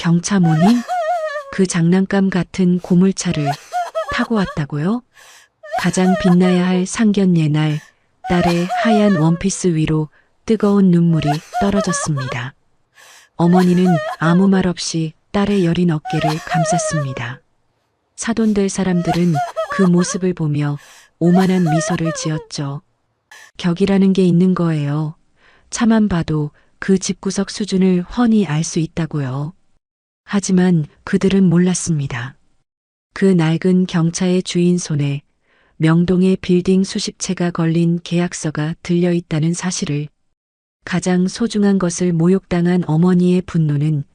경차모님? 그 장난감 같은 고물차를 타고 왔다고요? 가장 빛나야 할 상견례 날 딸의 하얀 원피스 위로 뜨거운 눈물이 떨어졌습니다. 어머니는 아무 말 없이 딸의 여린 어깨를 감쌌습니다. 사돈들 사람들은 그 모습을 보며 오만한 미소를 지었죠. 격이라는 게 있는 거예요. 차만 봐도 그 집구석 수준을 훤히 알 수 있다고요. 하지만 그들은 몰랐습니다. 그 낡은 경차의 주인 손에 명동의 빌딩 수십 채가 걸린 계약서가 들려있다는 사실을. 가장 소중한 것을 모욕당한 어머니의 분노는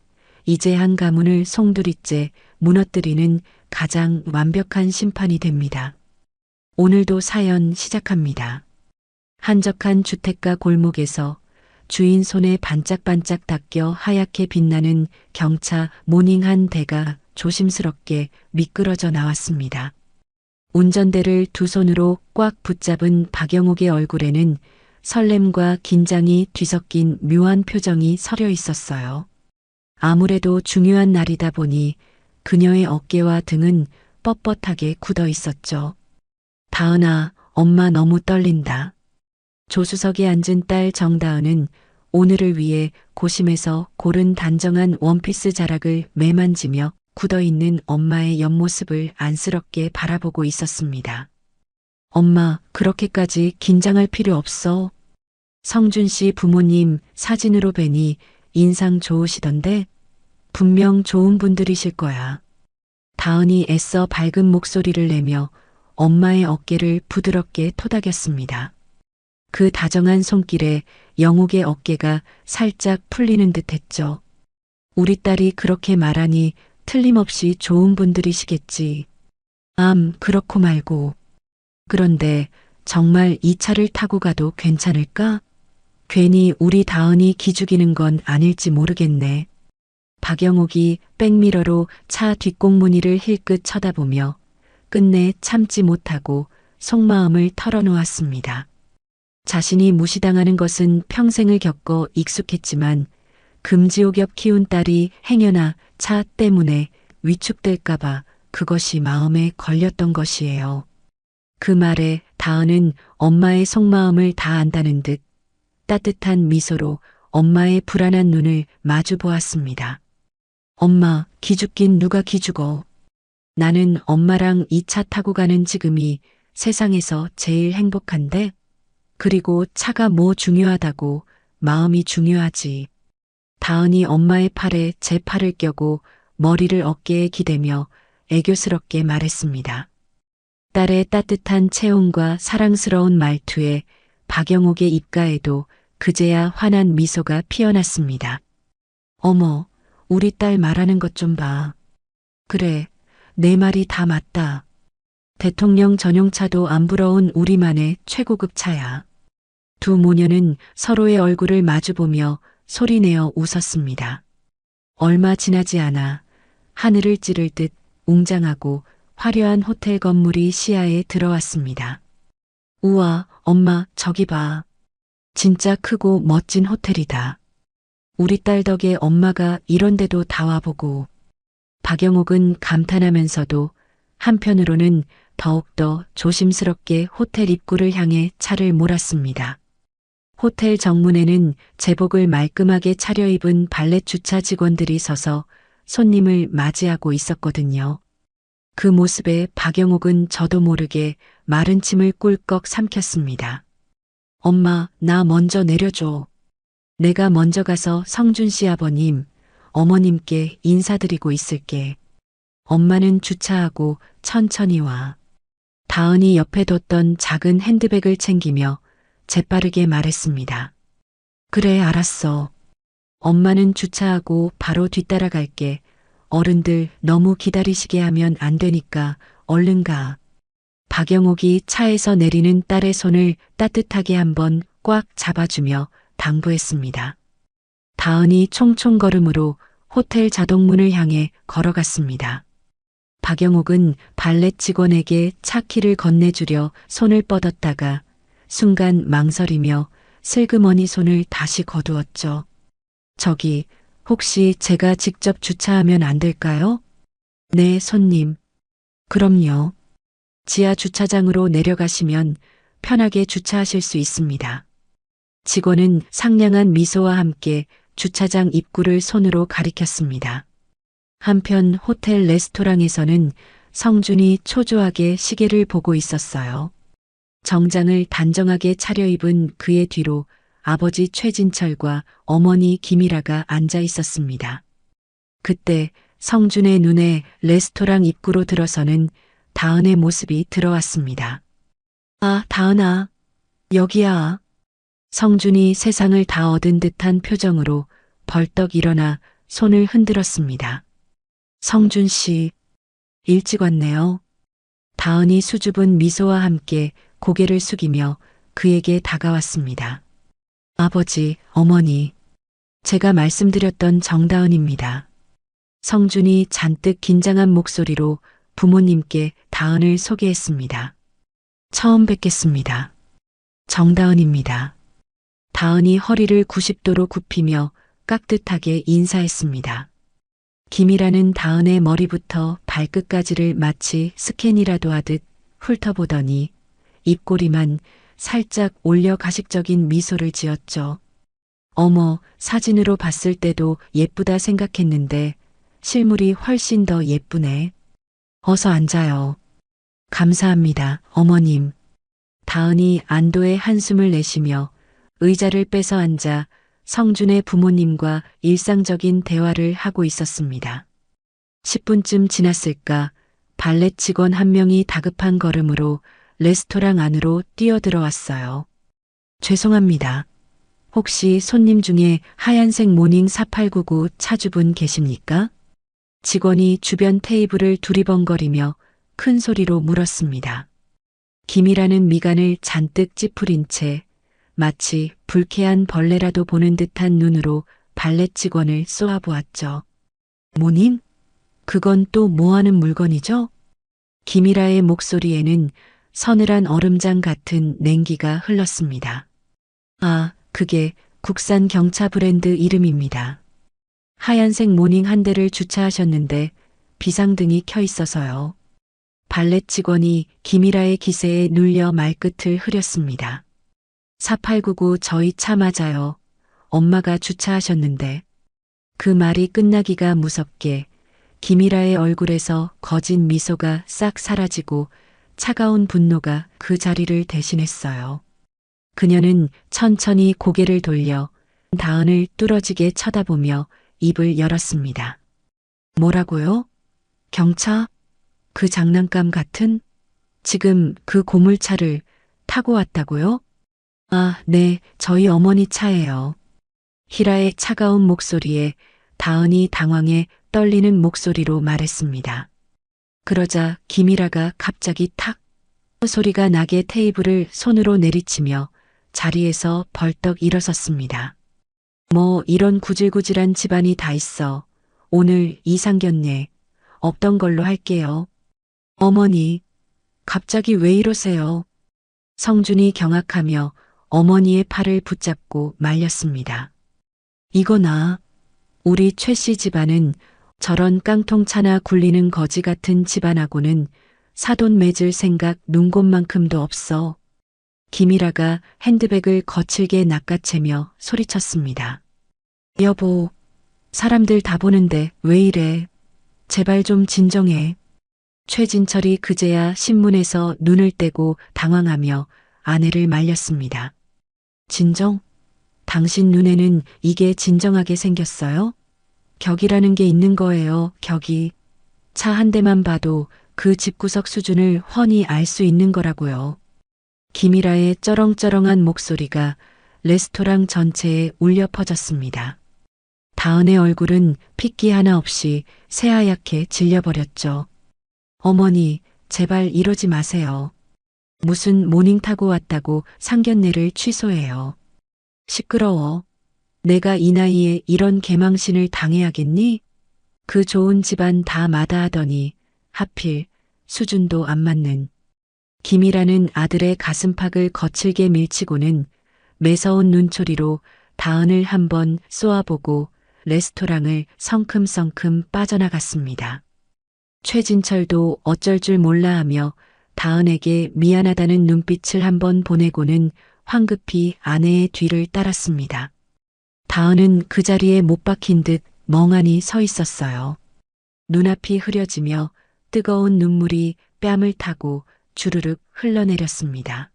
이제 한 가문을 송두리째 무너뜨리는 가장 완벽한 심판이 됩니다. 오늘도 사연 시작합니다. 한적한 주택가 골목에서 주인 손에 반짝반짝 닦여 하얗게 빛나는 경차 모닝 한 대가 조심스럽게 미끄러져 나왔습니다. 운전대를 두 손으로 꽉 붙잡은 박영옥의 얼굴에는 설렘과 긴장이 뒤섞인 묘한 표정이 서려 있었어요. 아무래도 중요한 날이다 보니 그녀의 어깨와 등은 뻣뻣하게 굳어 있었죠. 다은아, 엄마 너무 떨린다. 조수석에 앉은 딸 정다은은 오늘을 위해 고심해서 고른 단정한 원피스 자락을 매만지며 굳어있는 엄마의 옆모습을 안쓰럽게 바라보고 있었습니다. 엄마, 그렇게까지 긴장할 필요 없어. 성준 씨 부모님 사진으로 뵈니 인상 좋으시던데 분명 좋은 분들이실 거야. 다은이 애써 밝은 목소리를 내며 엄마의 어깨를 부드럽게 토닥였습니다. 그 다정한 손길에 영옥의 어깨가 살짝 풀리는 듯 했죠. 우리 딸이 그렇게 말하니 틀림없이 좋은 분들이시겠지. 그렇고 말고. 그런데 정말 이 차를 타고 가도 괜찮을까? 괜히 우리 다은이 기죽이는 건 아닐지 모르겠네. 박영옥이 백미러로 차 뒷공무니를 힐끗 쳐다보며 끝내 참지 못하고 속마음을 털어놓았습니다. 자신이 무시당하는 것은 평생을 겪어 익숙했지만 금지옥엽 키운 딸이 행여나 차 때문에 위축될까봐 그것이 마음에 걸렸던 것이에요. 그 말에 다은은 엄마의 속마음을 다 안다는 듯 따뜻한 미소로 엄마의 불안한 눈을 마주 보았습니다. 엄마, 기죽긴 누가 기죽어. 나는 엄마랑 이 차 타고 가는 지금이 세상에서 제일 행복한데? 그리고 차가 뭐 중요하다고, 마음이 중요하지. 다은이 엄마의 팔에 제 팔을 껴고 머리를 어깨에 기대며 애교스럽게 말했습니다. 딸의 따뜻한 체온과 사랑스러운 말투에 박영옥의 입가에도 그제야 환한 미소가 피어났습니다. 어머, 우리 딸 말하는 것 좀 봐. 그래, 내 말이 다 맞다. 대통령 전용차도 안 부러운 우리만의 최고급 차야. 두 모녀는 서로의 얼굴을 마주보며 소리내어 웃었습니다. 얼마 지나지 않아 하늘을 찌를 듯 웅장하고 화려한 호텔 건물이 시야에 들어왔습니다. 우와, 엄마, 저기 봐. 진짜 크고 멋진 호텔이다. 우리 딸 덕에 엄마가 이런 데도 다 와보고. 박영옥은 감탄하면서도 한편으로는 더욱더 조심스럽게 호텔 입구를 향해 차를 몰았습니다. 호텔 정문에는 제복을 말끔하게 차려입은 발렛 주차 직원들이 서서 손님을 맞이하고 있었거든요. 그 모습에 박영옥은 저도 모르게 마른 침을 꿀꺽 삼켰습니다. 엄마, 나 먼저 내려줘. 내가 먼저 가서 성준 씨 아버님, 어머님께 인사드리고 있을게. 엄마는 주차하고 천천히 와. 다은이 옆에 뒀던 작은 핸드백을 챙기며 재빠르게 말했습니다. 그래, 알았어. 엄마는 주차하고 바로 뒤따라갈게. 어른들 너무 기다리시게 하면 안 되니까 얼른 가. 박영옥이 차에서 내리는 딸의 손을 따뜻하게 한번 꽉 잡아주며 당부했습니다. 다은이 총총걸음으로 호텔 자동문을 향해 걸어갔습니다. 박영옥은 발렛 직원에게 차 키를 건네주려 손을 뻗었다가 순간 망설이며 슬그머니 손을 다시 거두었죠. 저기 혹시 제가 직접 주차하면 안 될까요? 네, 손님. 그럼요. 지하 주차장으로 내려가시면 편하게 주차하실 수 있습니다. 직원은 상냥한 미소와 함께 주차장 입구를 손으로 가리켰습니다. 한편 호텔 레스토랑에서는 성준이 초조하게 시계를 보고 있었어요. 정장을 단정하게 차려입은 그의 뒤로 아버지 최진철과 어머니 김이라가 앉아 있었습니다. 그때 성준의 눈에 레스토랑 입구로 들어서는 다은의 모습이 들어왔습니다. 아, 다은아. 여기야. 성준이 세상을 다 얻은 듯한 표정으로 벌떡 일어나 손을 흔들었습니다. 성준 씨, 일찍 왔네요. 다은이 수줍은 미소와 함께 고개를 숙이며 그에게 다가왔습니다. 아버지, 어머니, 제가 말씀드렸던 정다은입니다. 성준이 잔뜩 긴장한 목소리로 부모님께 다은을 소개했습니다. 처음 뵙겠습니다. 정다은입니다. 다은이 허리를 90도로 굽히며 깍듯하게 인사했습니다. 김이라는 다은의 머리부터 발끝까지를 마치 스캔이라도 하듯 훑어보더니 입꼬리만 살짝 올려 가식적인 미소를 지었죠. 어머, 사진으로 봤을 때도 예쁘다 생각했는데 실물이 훨씬 더 예쁘네. 어서 앉아요. 감사합니다, 어머님. 다은이 안도의 한숨을 내쉬며 의자를 빼서 앉아 성준의 부모님과 일상적인 대화를 하고 있었습니다. 10분쯤 지났을까 발렛 직원 한 명이 다급한 걸음으로 레스토랑 안으로 뛰어들어왔어요. 죄송합니다. 혹시 손님 중에 하얀색 모닝 4899 차주분 계십니까? 직원이 주변 테이블을 두리번거리며 큰 소리로 물었습니다. 김이라는 미간을 잔뜩 찌푸린 채 마치 불쾌한 벌레라도 보는 듯한 눈으로 발렛 직원을 쏘아보았죠. 모님? 그건 또 뭐하는 물건이죠? 김이라의 목소리에는 서늘한 얼음장 같은 냉기가 흘렀습니다. 아, 그게 국산 경차 브랜드 이름입니다. 하얀색 모닝 한 대를 주차하셨는데 비상등이 켜 있어서요. 발렛 직원이 김이라의 기세에 눌려 말끝을 흐렸습니다. 4899 저희 차 맞아요. 엄마가 주차하셨는데. 그 말이 끝나기가 무섭게 김이라의 얼굴에서 거진 미소가 싹 사라지고 차가운 분노가 그 자리를 대신했어요. 그녀는 천천히 고개를 돌려 다은을 뚫어지게 쳐다보며 입을 열었습니다. 뭐라고요? 경차? 그 장난감 같은? 지금 그 고물차를 타고 왔다고요? 아, 네, 저희 어머니 차예요. 희라의 차가운 목소리에 다은이 당황해 떨리는 목소리로 말했습니다. 그러자 김이라가 갑자기 탁 소리가 나게 테이블을 손으로 내리치며 자리에서 벌떡 일어섰습니다. 뭐 이런 구질구질한 집안이 다 있어. 오늘 이상견례 없던 걸로 할게요. 어머니, 갑자기 왜 이러세요? 성준이 경악하며 어머니의 팔을 붙잡고 말렸습니다. 이거나 우리 최 씨 집안은 저런 깡통차나 굴리는 거지 같은 집안하고는 사돈 맺을 생각 눈곱만큼도 없어. 김이라가 핸드백을 거칠게 낚아채며 소리쳤습니다. 여보, 사람들 다 보는데 왜 이래? 제발 좀 진정해. 최진철이 그제야 신문에서 눈을 떼고 당황하며 아내를 말렸습니다. 진정? 당신 눈에는 이게 진정하게 생겼어요? 격이라는 게 있는 거예요, 격이. 차 한 대만 봐도 그 집구석 수준을 훤히 알 수 있는 거라고요. 김이라의 쩌렁쩌렁한 목소리가 레스토랑 전체에 울려 퍼졌습니다. 다은의 얼굴은 핏기 하나 없이 새하얗게 질려버렸죠. 어머니, 제발 이러지 마세요. 무슨 모닝 타고 왔다고 상견례를 취소해요. 시끄러워. 내가 이 나이에 이런 개망신을 당해야겠니? 그 좋은 집안 다 마다하더니 하필 수준도 안 맞는. 김이라는 아들의 가슴팍을 거칠게 밀치고는 매서운 눈초리로 다은을 한번 쏘아보고 레스토랑을 성큼성큼 빠져나갔습니다. 최진철도 어쩔 줄 몰라 하며 다은에게 미안하다는 눈빛을 한번 보내고는 황급히 아내의 뒤를 따랐습니다. 다은은 그 자리에 못 박힌 듯 멍하니 서 있었어요. 눈앞이 흐려지며 뜨거운 눈물이 뺨을 타고 주르륵 흘러내렸습니다.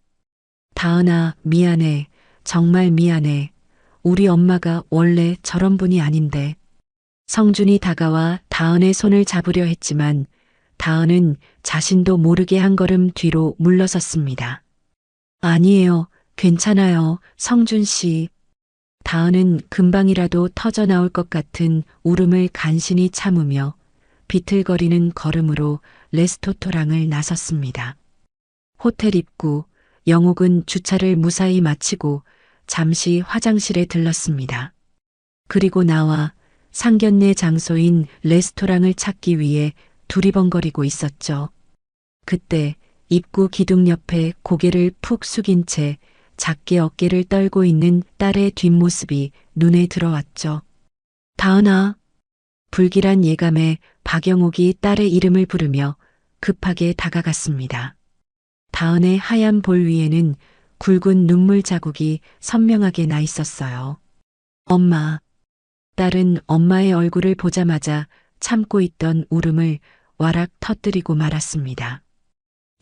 다은아, 미안해. 정말 미안해. 우리 엄마가 원래 저런 분이 아닌데. 성준이 다가와 다은의 손을 잡으려 했지만 다은은 자신도 모르게 한 걸음 뒤로 물러섰습니다. 아니에요. 괜찮아요. 성준 씨. 다은은 금방이라도 터져 나올 것 같은 울음을 간신히 참으며 비틀거리는 걸음으로 레스토랑을 나섰습니다. 호텔 입구, 영옥은 주차를 무사히 마치고 잠시 화장실에 들렀습니다. 그리고 나와 상견례 장소인 레스토랑을 찾기 위해 두리번거리고 있었죠. 그때 입구 기둥 옆에 고개를 푹 숙인 채 작게 어깨를 떨고 있는 딸의 뒷모습이 눈에 들어왔죠. 다은아. 불길한 예감에 박영옥이 딸의 이름을 부르며 급하게 다가갔습니다. 다은의 하얀 볼 위에는 굵은 눈물 자국이 선명하게 나 있었어요. 엄마. 딸은 엄마의 얼굴을 보자마자 참고 있던 울음을 와락 터뜨리고 말았습니다.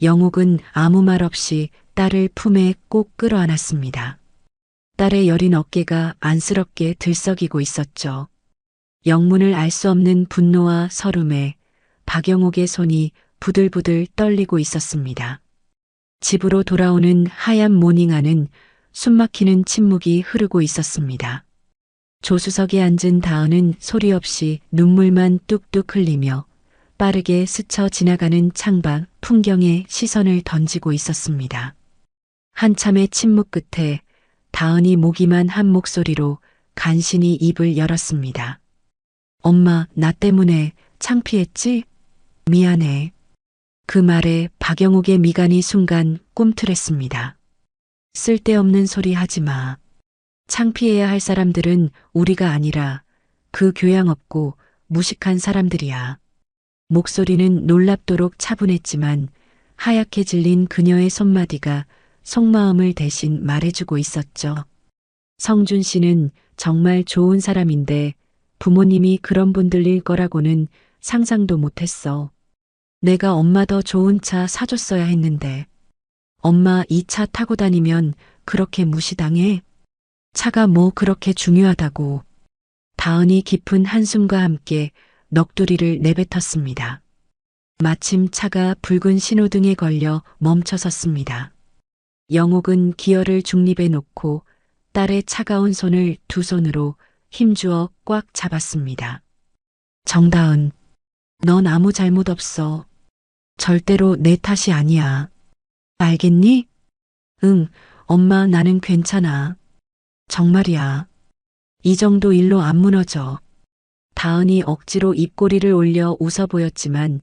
영옥은 아무 말 없이 딸을 품에 꼭 끌어안았습니다. 딸의 여린 어깨가 안쓰럽게 들썩이고 있었죠. 영문을 알 수 없는 분노와 서름에 박영옥의 손이 부들부들 떨리고 있었습니다. 집으로 돌아오는 하얀 모닝안은 숨막히는 침묵이 흐르고 있었습니다. 조수석에 앉은 다은은 소리 없이 눈물만 뚝뚝 흘리며 빠르게 스쳐 지나가는 창밖 풍경에 시선을 던지고 있었습니다. 한참의 침묵 끝에 다은이 모기만 한 목소리로 간신히 입을 열었습니다. 엄마, 나 때문에 창피했지? 미안해. 그 말에 박영옥의 미간이 순간 꿈틀했습니다. 쓸데없는 소리 하지 마. 창피해야 할 사람들은 우리가 아니라 그 교양 없고 무식한 사람들이야. 목소리는 놀랍도록 차분했지만 하얗게 질린 그녀의 손마디가 속마음을 대신 말해주고 있었죠. 성준 씨는 정말 좋은 사람인데 부모님이 그런 분들일 거라고는 상상도 못했어. 내가 엄마 더 좋은 차 사줬어야 했는데. 엄마 이 차 타고 다니면 그렇게 무시당해? 차가 뭐 그렇게 중요하다고. 다은이 깊은 한숨과 함께 넋두리를 내뱉었습니다. 마침 차가 붉은 신호등에 걸려 멈춰 섰습니다. 영옥은 기어를 중립에 놓고 딸의 차가운 손을 두 손으로 힘주어 꽉 잡았습니다. 정다은, 넌 아무 잘못 없어. 절대로 내 탓이 아니야. 알겠니? 응, 엄마 나는 괜찮아. 정말이야. 이 정도 일로 안 무너져. 다은이 억지로 입꼬리를 올려 웃어 보였지만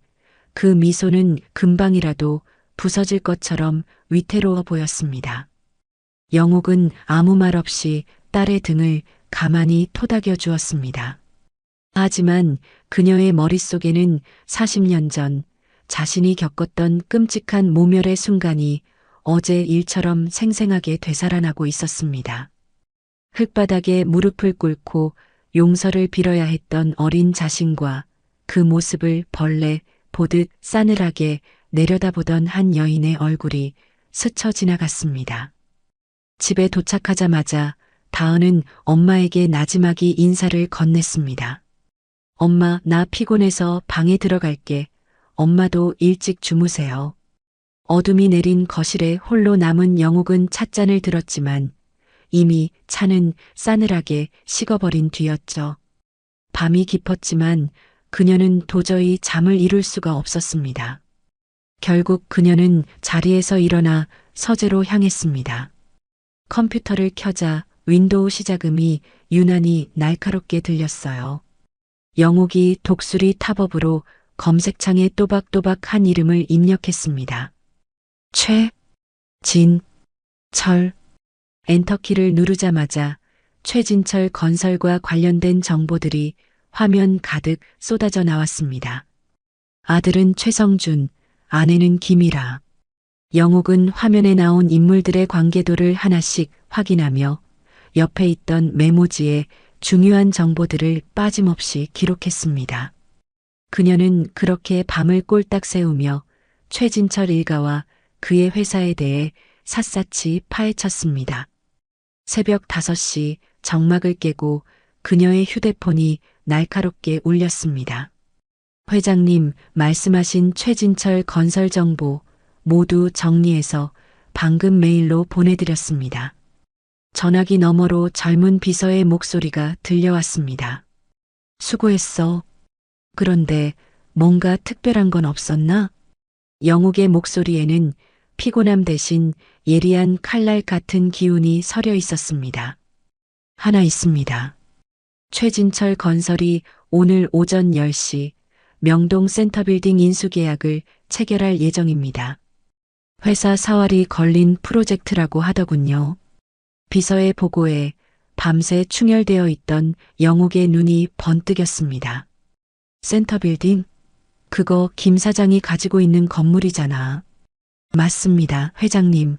그 미소는 금방이라도 부서질 것처럼 위태로워 보였습니다. 영옥은 아무 말 없이 딸의 등을 가만히 토닥여 주었습니다. 하지만 그녀의 머릿속에는 40년 전 자신이 겪었던 끔찍한 모멸의 순간이 어제 일처럼 생생하게 되살아나고 있었습니다. 흙바닥에 무릎을 꿇고 용서를 빌어야 했던 어린 자신과 그 모습을 벌레 보듯 싸늘하게 내려다보던 한 여인의 얼굴이 스쳐 지나갔습니다. 집에 도착하자마자 다은은 엄마에게 나지막이 인사를 건넸습니다. 엄마, 나 피곤해서 방에 들어갈게. 엄마도 일찍 주무세요. 어둠이 내린 거실에 홀로 남은 영옥은 찻잔을 들었지만 이미 차는 싸늘하게 식어버린 뒤였죠. 밤이 깊었지만 그녀는 도저히 잠을 이룰 수가 없었습니다. 결국 그녀는 자리에서 일어나 서재로 향했습니다. 컴퓨터를 켜자 윈도우 시작음이 유난히 날카롭게 들렸어요. 영옥이 독수리 탑업으로 검색창에 또박또박 한 이름을 입력했습니다. 최, 진, 철. 엔터키를 누르자마자 최진철 건설과 관련된 정보들이 화면 가득 쏟아져 나왔습니다. 아들은 최성준, 아내는 김이라. 영옥은 화면에 나온 인물들의 관계도를 하나씩 확인하며 옆에 있던 메모지에 중요한 정보들을 빠짐없이 기록했습니다. 그녀는 그렇게 밤을 꼴딱 새우며 최진철 일가와 그의 회사에 대해 샅샅이 파헤쳤습니다. 새벽 5시 정막을 깨고 그녀의 휴대폰이 날카롭게 울렸습니다. 회장님 말씀하신 최진철 건설 정보 모두 정리해서 방금 메일로 보내드렸습니다. 전화기 너머로 젊은 비서의 목소리가 들려왔습니다. 수고했어. 그런데 뭔가 특별한 건 없었나? 영옥의 목소리에는 피곤함 대신 예리한 칼날 같은 기운이 서려 있었습니다. 하나 있습니다. 최진철 건설이 오늘 오전 10시 명동 센터빌딩 인수계약을 체결할 예정입니다. 회사 사활이 걸린 프로젝트라고 하더군요. 비서의 보고에 밤새 충혈되어 있던 영옥의 눈이 번뜩였습니다. 센터빌딩? 그거 김 사장이 가지고 있는 건물이잖아. 맞습니다, 회장님.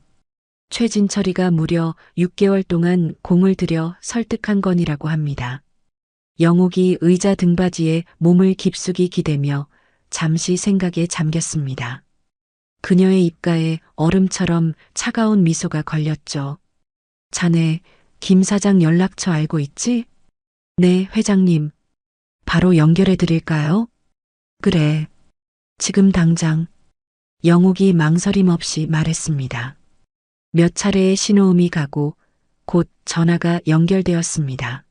최진철이가 무려 6개월 동안 공을 들여 설득한 건이라고 합니다. 영옥이 의자 등받이에 몸을 깊숙이 기대며 잠시 생각에 잠겼습니다. 그녀의 입가에 얼음처럼 차가운 미소가 걸렸죠. 자네, 김 사장 연락처 알고 있지? 네, 회장님. 바로 연결해 드릴까요? 그래. 지금 당장. 영옥이 망설임 없이 말했습니다. 몇 차례의 신호음이 가고 곧 전화가 연결되었습니다.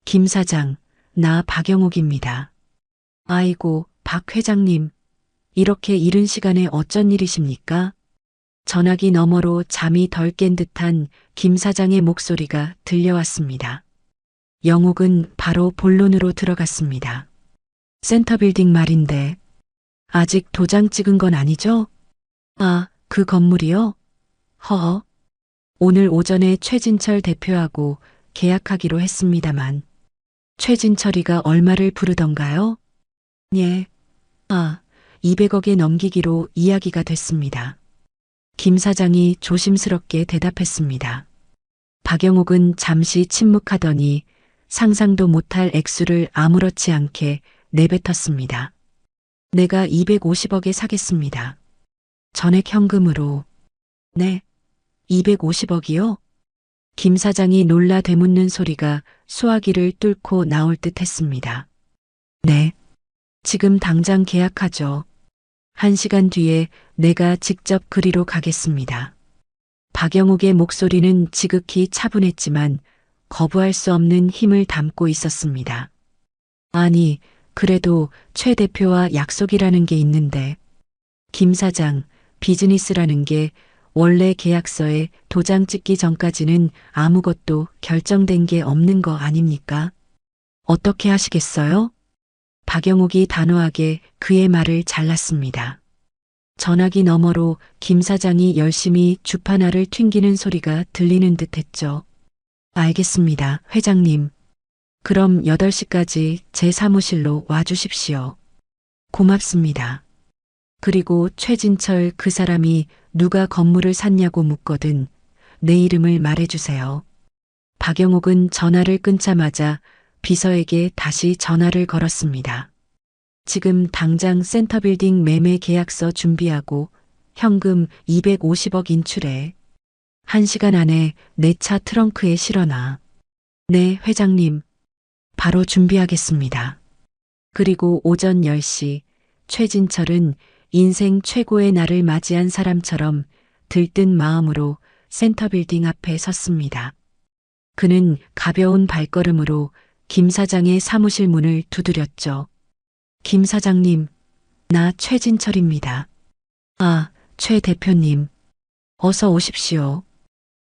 김 사장, 나 박영옥입니다. 아이고, 박 회장님. 이렇게 이른 시간에 어쩐 일이십니까? 전화기 너머로 잠이 덜 깬 듯한 김 사장의 목소리가 들려왔습니다. 영옥은 바로 본론으로 들어갔습니다. 센터빌딩 말인데 아직 도장 찍은 건 아니죠? 아, 그 건물이요? 허허. 오늘 오전에 최진철 대표하고 계약하기로 했습니다만 최진철이가 얼마를 부르던가요? 예. 아, 200억에 넘기기로 이야기가 됐습니다. 김 사장이 조심스럽게 대답했습니다. 박영옥은 잠시 침묵하더니 상상도 못할 액수를 아무렇지 않게 내뱉었습니다. 내가 250억에 사겠습니다. 전액 현금으로. 네, 250억이요? 김 사장이 놀라 되묻는 소리가 수화기를 뚫고 나올 듯 했습니다. 네, 지금 당장 계약하죠. 1시간 뒤에 내가 직접 그리로 가겠습니다. 박영옥의 목소리는 지극히 차분했지만 거부할 수 없는 힘을 담고 있었습니다. 아니, 그래도 최 대표와 약속이라는 게 있는데. 김 사장, 비즈니스라는 게 원래 계약서에 도장 찍기 전까지는 아무것도 결정된 게 없는 거 아닙니까? 어떻게 하시겠어요? 박영옥이 단호하게 그의 말을 잘랐습니다. 전화기 너머로 김 사장이 열심히 주파나를 튕기는 소리가 들리는 듯 했죠. 알겠습니다, 회장님. 그럼 8시까지 제 사무실로 와주십시오. 고맙습니다. 그리고 최진철 그 사람이 누가 건물을 샀냐고 묻거든 내 이름을 말해주세요. 박영옥은 전화를 끊자마자 비서에게 다시 전화를 걸었습니다. 지금 당장 센터빌딩 매매 계약서 준비하고 현금 250억 인출해. 1시간 안에 내 차 트렁크에 실어놔. 네, 회장님. 바로 준비하겠습니다. 그리고 오전 10시 최진철은 인생 최고의 날을 맞이한 사람처럼 들뜬 마음으로 센터빌딩 앞에 섰습니다. 그는 가벼운 발걸음으로 김 사장의 사무실 문을 두드렸죠. 김 사장님, 나 최진철입니다. 아, 최 대표님. 어서 오십시오.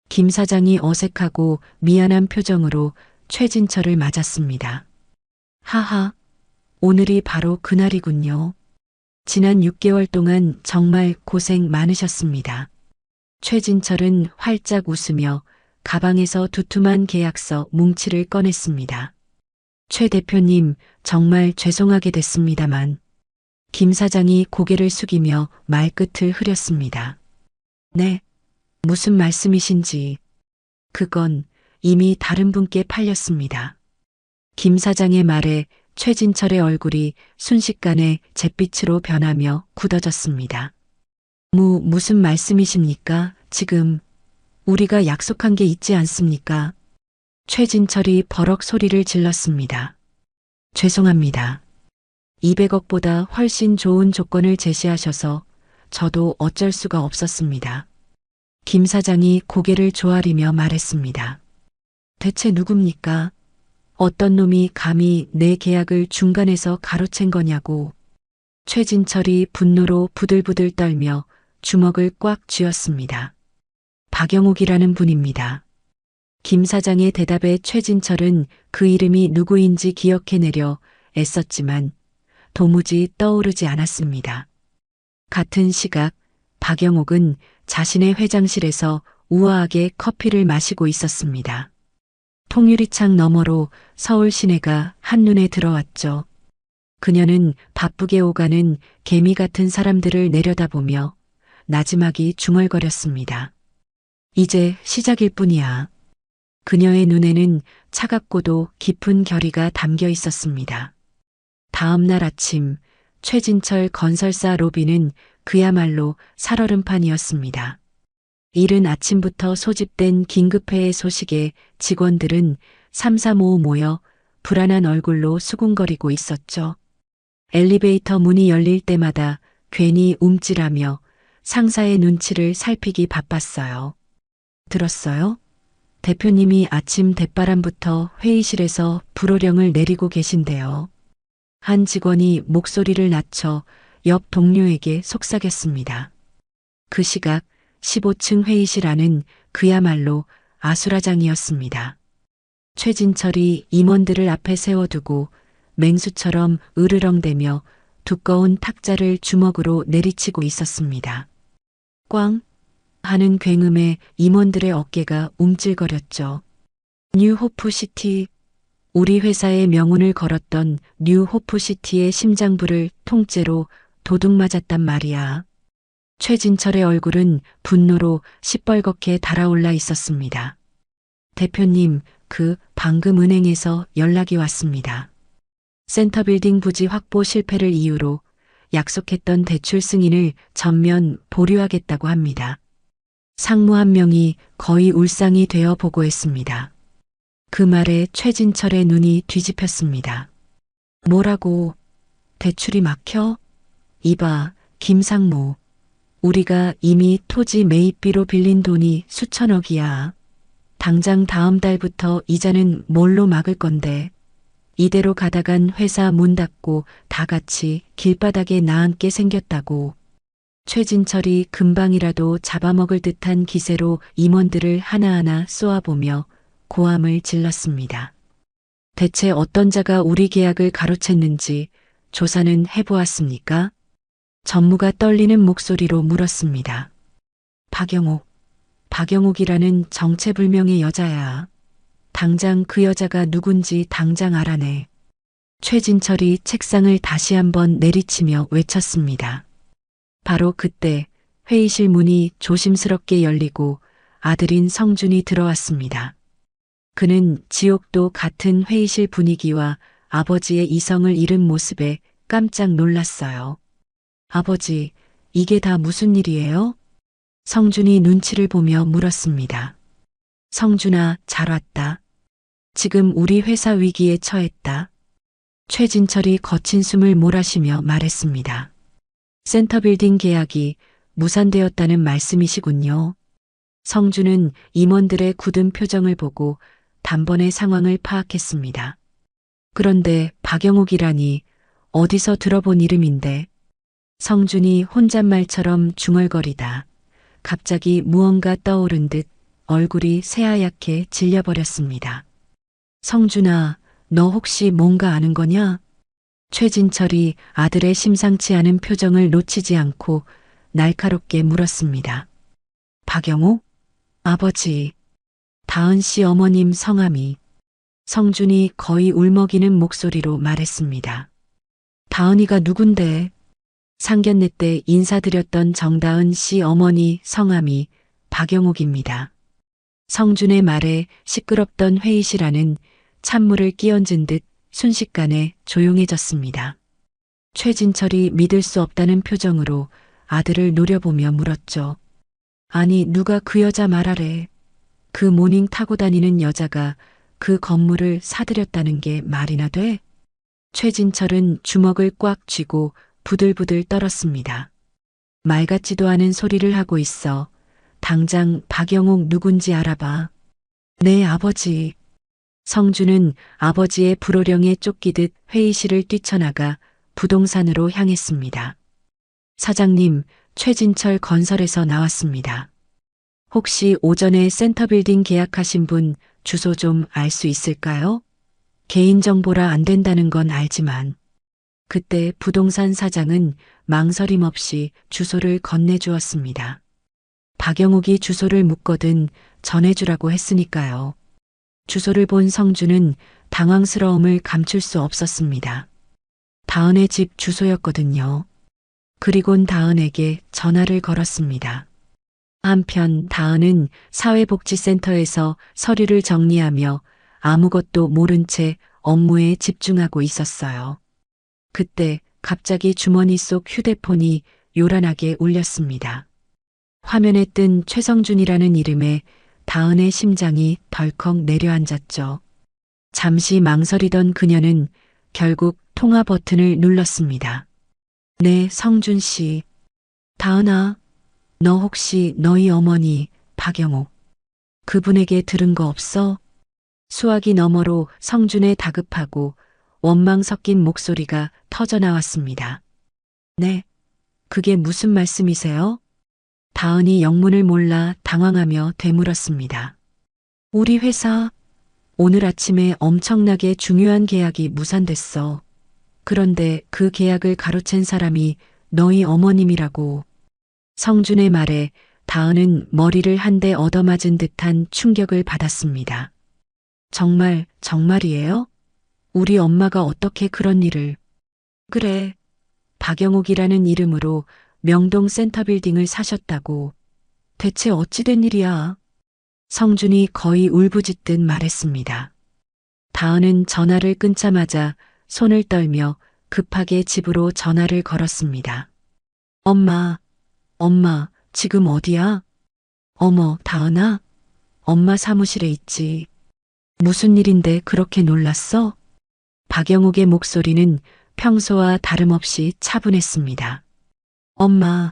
김 사장이 어색하고 미안한 표정으로 최진철을 맞았습니다. 하하, 오늘이 바로 그날이군요. 지난 6개월 동안 정말 고생 많으셨습니다. 최진철은 활짝 웃으며 가방에서 두툼한 계약서 뭉치를 꺼냈습니다. 최 대표님, 정말 죄송하게 됐습니다만. 김 사장이 고개를 숙이며 말끝을 흐렸습니다. 네, 무슨 말씀이신지. 그건 이미 다른 분께 팔렸습니다. 김 사장의 말에 최진철의 얼굴이 순식간에 잿빛으로 변하며 굳어졌습니다. 무슨 말씀이십니까? 지금 우리가 약속한 게 있지 않습니까? 최진철이 버럭 소리를 질렀습니다. 죄송합니다. 200억보다 훨씬 좋은 조건을 제시하셔서 저도 어쩔 수가 없었습니다. 김 사장이 고개를 조아리며 말했습니다. 대체 누굽니까? 어떤 놈이 감히 내 계약을 중간에서 가로챈 거냐고. 최진철이 분노로 부들부들 떨며 주먹을 꽉 쥐었습니다. 박영옥이라는 분입니다. 김 사장의 대답에 최진철은 그 이름이 누구인지 기억해내려 애썼지만 도무지 떠오르지 않았습니다. 같은 시각 박영옥은 자신의 회장실에서 우아하게 커피를 마시고 있었습니다. 통유리창 너머로 서울 시내가 한눈에 들어왔죠. 그녀는 바쁘게 오가는 개미 같은 사람들을 내려다보며 나지막이 중얼거렸습니다. 이제 시작일 뿐이야. 그녀의 눈에는 차갑고도 깊은 결의가 담겨 있었습니다. 다음 날 아침 최진철 건설사 로비는 그야말로 살얼음판이었습니다. 이른 아침부터 소집된 긴급회의 소식에 직원들은 삼삼오오 모여 불안한 얼굴로 수군거리고 있었죠. 엘리베이터 문이 열릴 때마다 괜히 움찔하며 상사의 눈치를 살피기 바빴어요. 들었어요? 대표님이 아침 대바람부터 회의실에서 불호령을 내리고 계신데요. 한 직원이 목소리를 낮춰 옆 동료에게 속삭였습니다. 그 시각 15층 회의실 안은 그야말로 아수라장이었습니다. 최진철이 임원들을 앞에 세워두고 맹수처럼 으르렁대며 두꺼운 탁자를 주먹으로 내리치고 있었습니다. 꽝 하는 굉음에 임원들의 어깨가 움찔거렸죠. 뉴호프시티, 우리 회사의 명운을 걸었던 뉴호프시티의 심장부를 통째로 도둑 맞았단 말이야. 최진철의 얼굴은 분노로 시뻘겋게 달아올라 있었습니다. 대표님, 방금 은행에서 연락이 왔습니다. 센터빌딩 부지 확보 실패를 이유로 약속했던 대출 승인을 전면 보류하겠다고 합니다. 상무 한 명이 거의 울상이 되어 보고했습니다. 그 말에 최진철의 눈이 뒤집혔습니다. 뭐라고? 대출이 막혀? 이봐, 김상무. 우리가 이미 토지 매입비로 빌린 돈이 수천억이야. 당장 다음 달부터 이자는 뭘로 막을 건데. 이대로 가다간 회사 문 닫고 다 같이 길바닥에 나앉게 생겼다고. 최진철이 금방이라도 잡아먹을 듯한 기세로 임원들을 하나하나 쏘아보며 고함을 질렀습니다. 대체 어떤 자가 우리 계약을 가로챘는지 조사는 해보았습니까? 전무가 떨리는 목소리로 물었습니다. 박영옥이라는 정체불명의 여자야. 당장 그 여자가 누군지 당장 알아내. 최진철이 책상을 다시 한번 내리치며 외쳤습니다. 바로 그때 회의실 문이 조심스럽게 열리고 아들인 성준이 들어왔습니다. 그는 지옥도 같은 회의실 분위기와 아버지의 이성을 잃은 모습에 깜짝 놀랐어요. 아버지, 이게 다 무슨 일이에요? 성준이 눈치를 보며 물었습니다. 성준아, 잘 왔다. 지금 우리 회사 위기에 처했다. 최진철이 거친 숨을 몰아쉬며 말했습니다. 센터빌딩 계약이 무산되었다는 말씀이시군요. 성준은 임원들의 굳은 표정을 보고 단번에 상황을 파악했습니다. 그런데 박영옥이라니 어디서 들어본 이름인데. 성준이 혼잣말처럼 중얼거리다 갑자기 무언가 떠오른 듯 얼굴이 새하얗게 질려버렸습니다. 성준아, 너 혹시 뭔가 아는 거냐? 최진철이 아들의 심상치 않은 표정을 놓치지 않고 날카롭게 물었습니다. 박영옥? 아버지. 다은 씨 어머님 성함이. 성준이 거의 울먹이는 목소리로 말했습니다. 다은이가 누군데? 상견례 때 인사드렸던 정다은 씨 어머니 성함이 박영옥입니다. 성준의 말에 시끄럽던 회의실 안은 찬물을 끼얹은 듯 순식간에 조용해졌습니다. 최진철이 믿을 수 없다는 표정으로 아들을 노려보며 물었죠. 아니, 누가 그 여자 말하래. 그 모닝 타고 다니는 여자가 그 건물을 사들였다는 게 말이나 돼? 최진철은 주먹을 꽉 쥐고 부들부들 떨었습니다. 말 같지도 않은 소리를 하고 있어. 당장 박영옥 누군지 알아봐. 네, 아버지. 성준은 아버지의 불호령에 쫓기듯 회의실을 뛰쳐나가 부동산으로 향했습니다. 사장님, 최진철 건설에서 나왔습니다. 혹시 오전에 센터빌딩 계약하신 분 주소 좀 알 수 있을까요? 개인정보라 안 된다는 건 알지만. 그때 부동산 사장은 망설임 없이 주소를 건네주었습니다. 박영옥이 주소를 묻거든 전해주라고 했으니까요. 주소를 본 성준은 당황스러움을 감출 수 없었습니다. 다은의 집 주소였거든요. 그리곤 다은에게 전화를 걸었습니다. 한편 다은은 사회복지센터에서 서류를 정리하며 아무것도 모른 채 업무에 집중하고 있었어요. 그때 갑자기 주머니 속 휴대폰이 요란하게 울렸습니다. 화면에 뜬 최성준이라는 이름에 다은의 심장이 덜컥 내려앉았죠. 잠시 망설이던 그녀는 결국 통화 버튼을 눌렀습니다. 네, 성준 씨. 다은아, 너 혹시 너희 어머니 박영옥 그분에게 들은 거 없어? 수화기 너머로 성준의 다급하고 원망 섞인 목소리가 터져나왔습니다. 네, 그게 무슨 말씀이세요? 다은이 영문을 몰라 당황하며 되물었습니다. 우리 회사 오늘 아침에 엄청나게 중요한 계약이 무산됐어. 그런데 그 계약을 가로챈 사람이 너희 어머님이라고. 성준의 말에 다은은 머리를 한 대 얻어맞은 듯한 충격을 받았습니다. 정말이에요? 우리 엄마가 어떻게 그런 일을. 그래. 박영옥이라는 이름으로 명동 센터빌딩을 사셨다고. 대체 어찌 된 일이야? 성준이 거의 울부짖듯 말했습니다. 다은은 전화를 끊자마자 손을 떨며 급하게 집으로 전화를 걸었습니다. 엄마, 지금 어디야? 어머, 다은아? 엄마 사무실에 있지. 무슨 일인데 그렇게 놀랐어? 박영옥의 목소리는 평소와 다름없이 차분했습니다. 엄마,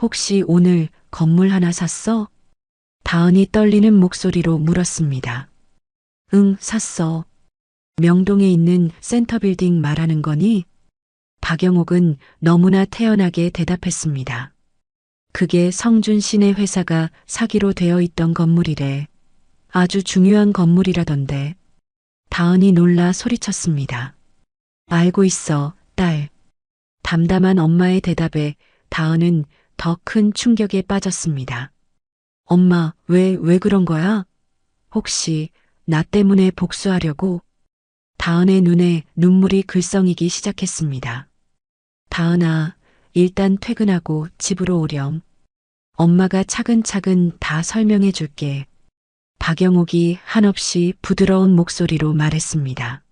혹시 오늘 건물 하나 샀어? 다은이 떨리는 목소리로 물었습니다. 응, 샀어. 명동에 있는 센터빌딩 말하는 거니? 박영옥은 너무나 태연하게 대답했습니다. 그게 성준 씨네 회사가 사기로 되어 있던 건물이래. 아주 중요한 건물이라던데. 다은이 놀라 소리쳤습니다. 알고 있어, 딸. 담담한 엄마의 대답에 다은은 더 큰 충격에 빠졌습니다. 엄마, 왜 그런 거야? 혹시 나 때문에 복수하려고? 다은의 눈에 눈물이 글썽이기 시작했습니다. 다은아, 일단 퇴근하고 집으로 오렴. 엄마가 차근차근 다 설명해 줄게. 박영옥이 한없이 부드러운 목소리로 말했습니다.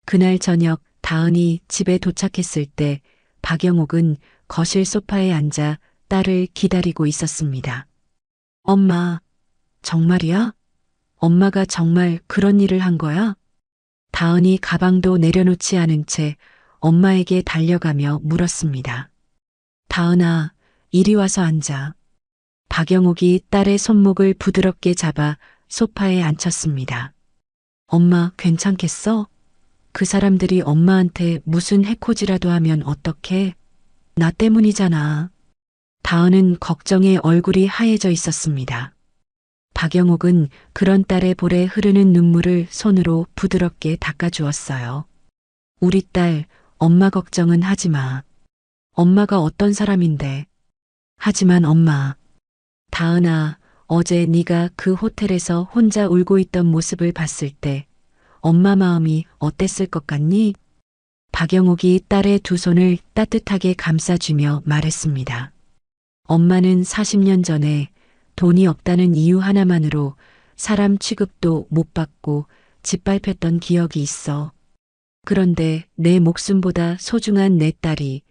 그날 저녁 다은이 집에 도착했을 때 박영옥은 거실 소파에 앉아 딸을 기다리고 있었습니다. 엄마, 정말이야? 엄마가 정말 그런 일을 한 거야? 다은이 가방도 내려놓지 않은 채 엄마에게 달려가며 물었습니다. 다은아, 이리 와서 앉아. 박영옥이 딸의 손목을 부드럽게 잡아 소파에 앉혔습니다. 엄마, 괜찮겠어? 그 사람들이 엄마한테 무슨 해코지라도 하면 어떡해? 나 때문이잖아. 다은은 걱정에 얼굴이 하얘져 있었습니다. 박영옥은 그런 딸의 볼에 흐르는 눈물을 손으로 부드럽게 닦아주었어요. 우리 딸, 엄마 걱정은 하지 마. 엄마가 어떤 사람인데. 하지만 엄마, 다은아, 어제 네가 그 호텔에서 혼자 울고 있던 모습을 봤을 때 엄마 마음이 어땠을 것 같니? 박영옥이 딸의 두 손을 따뜻하게 감싸주며 말했습니다. 엄마는 40년 전에 돈이 없다는 이유 하나만으로 사람 취급도 못 받고 짓밟혔던 기억이 있어. 그런데 내 목숨보다 소중한 내 딸이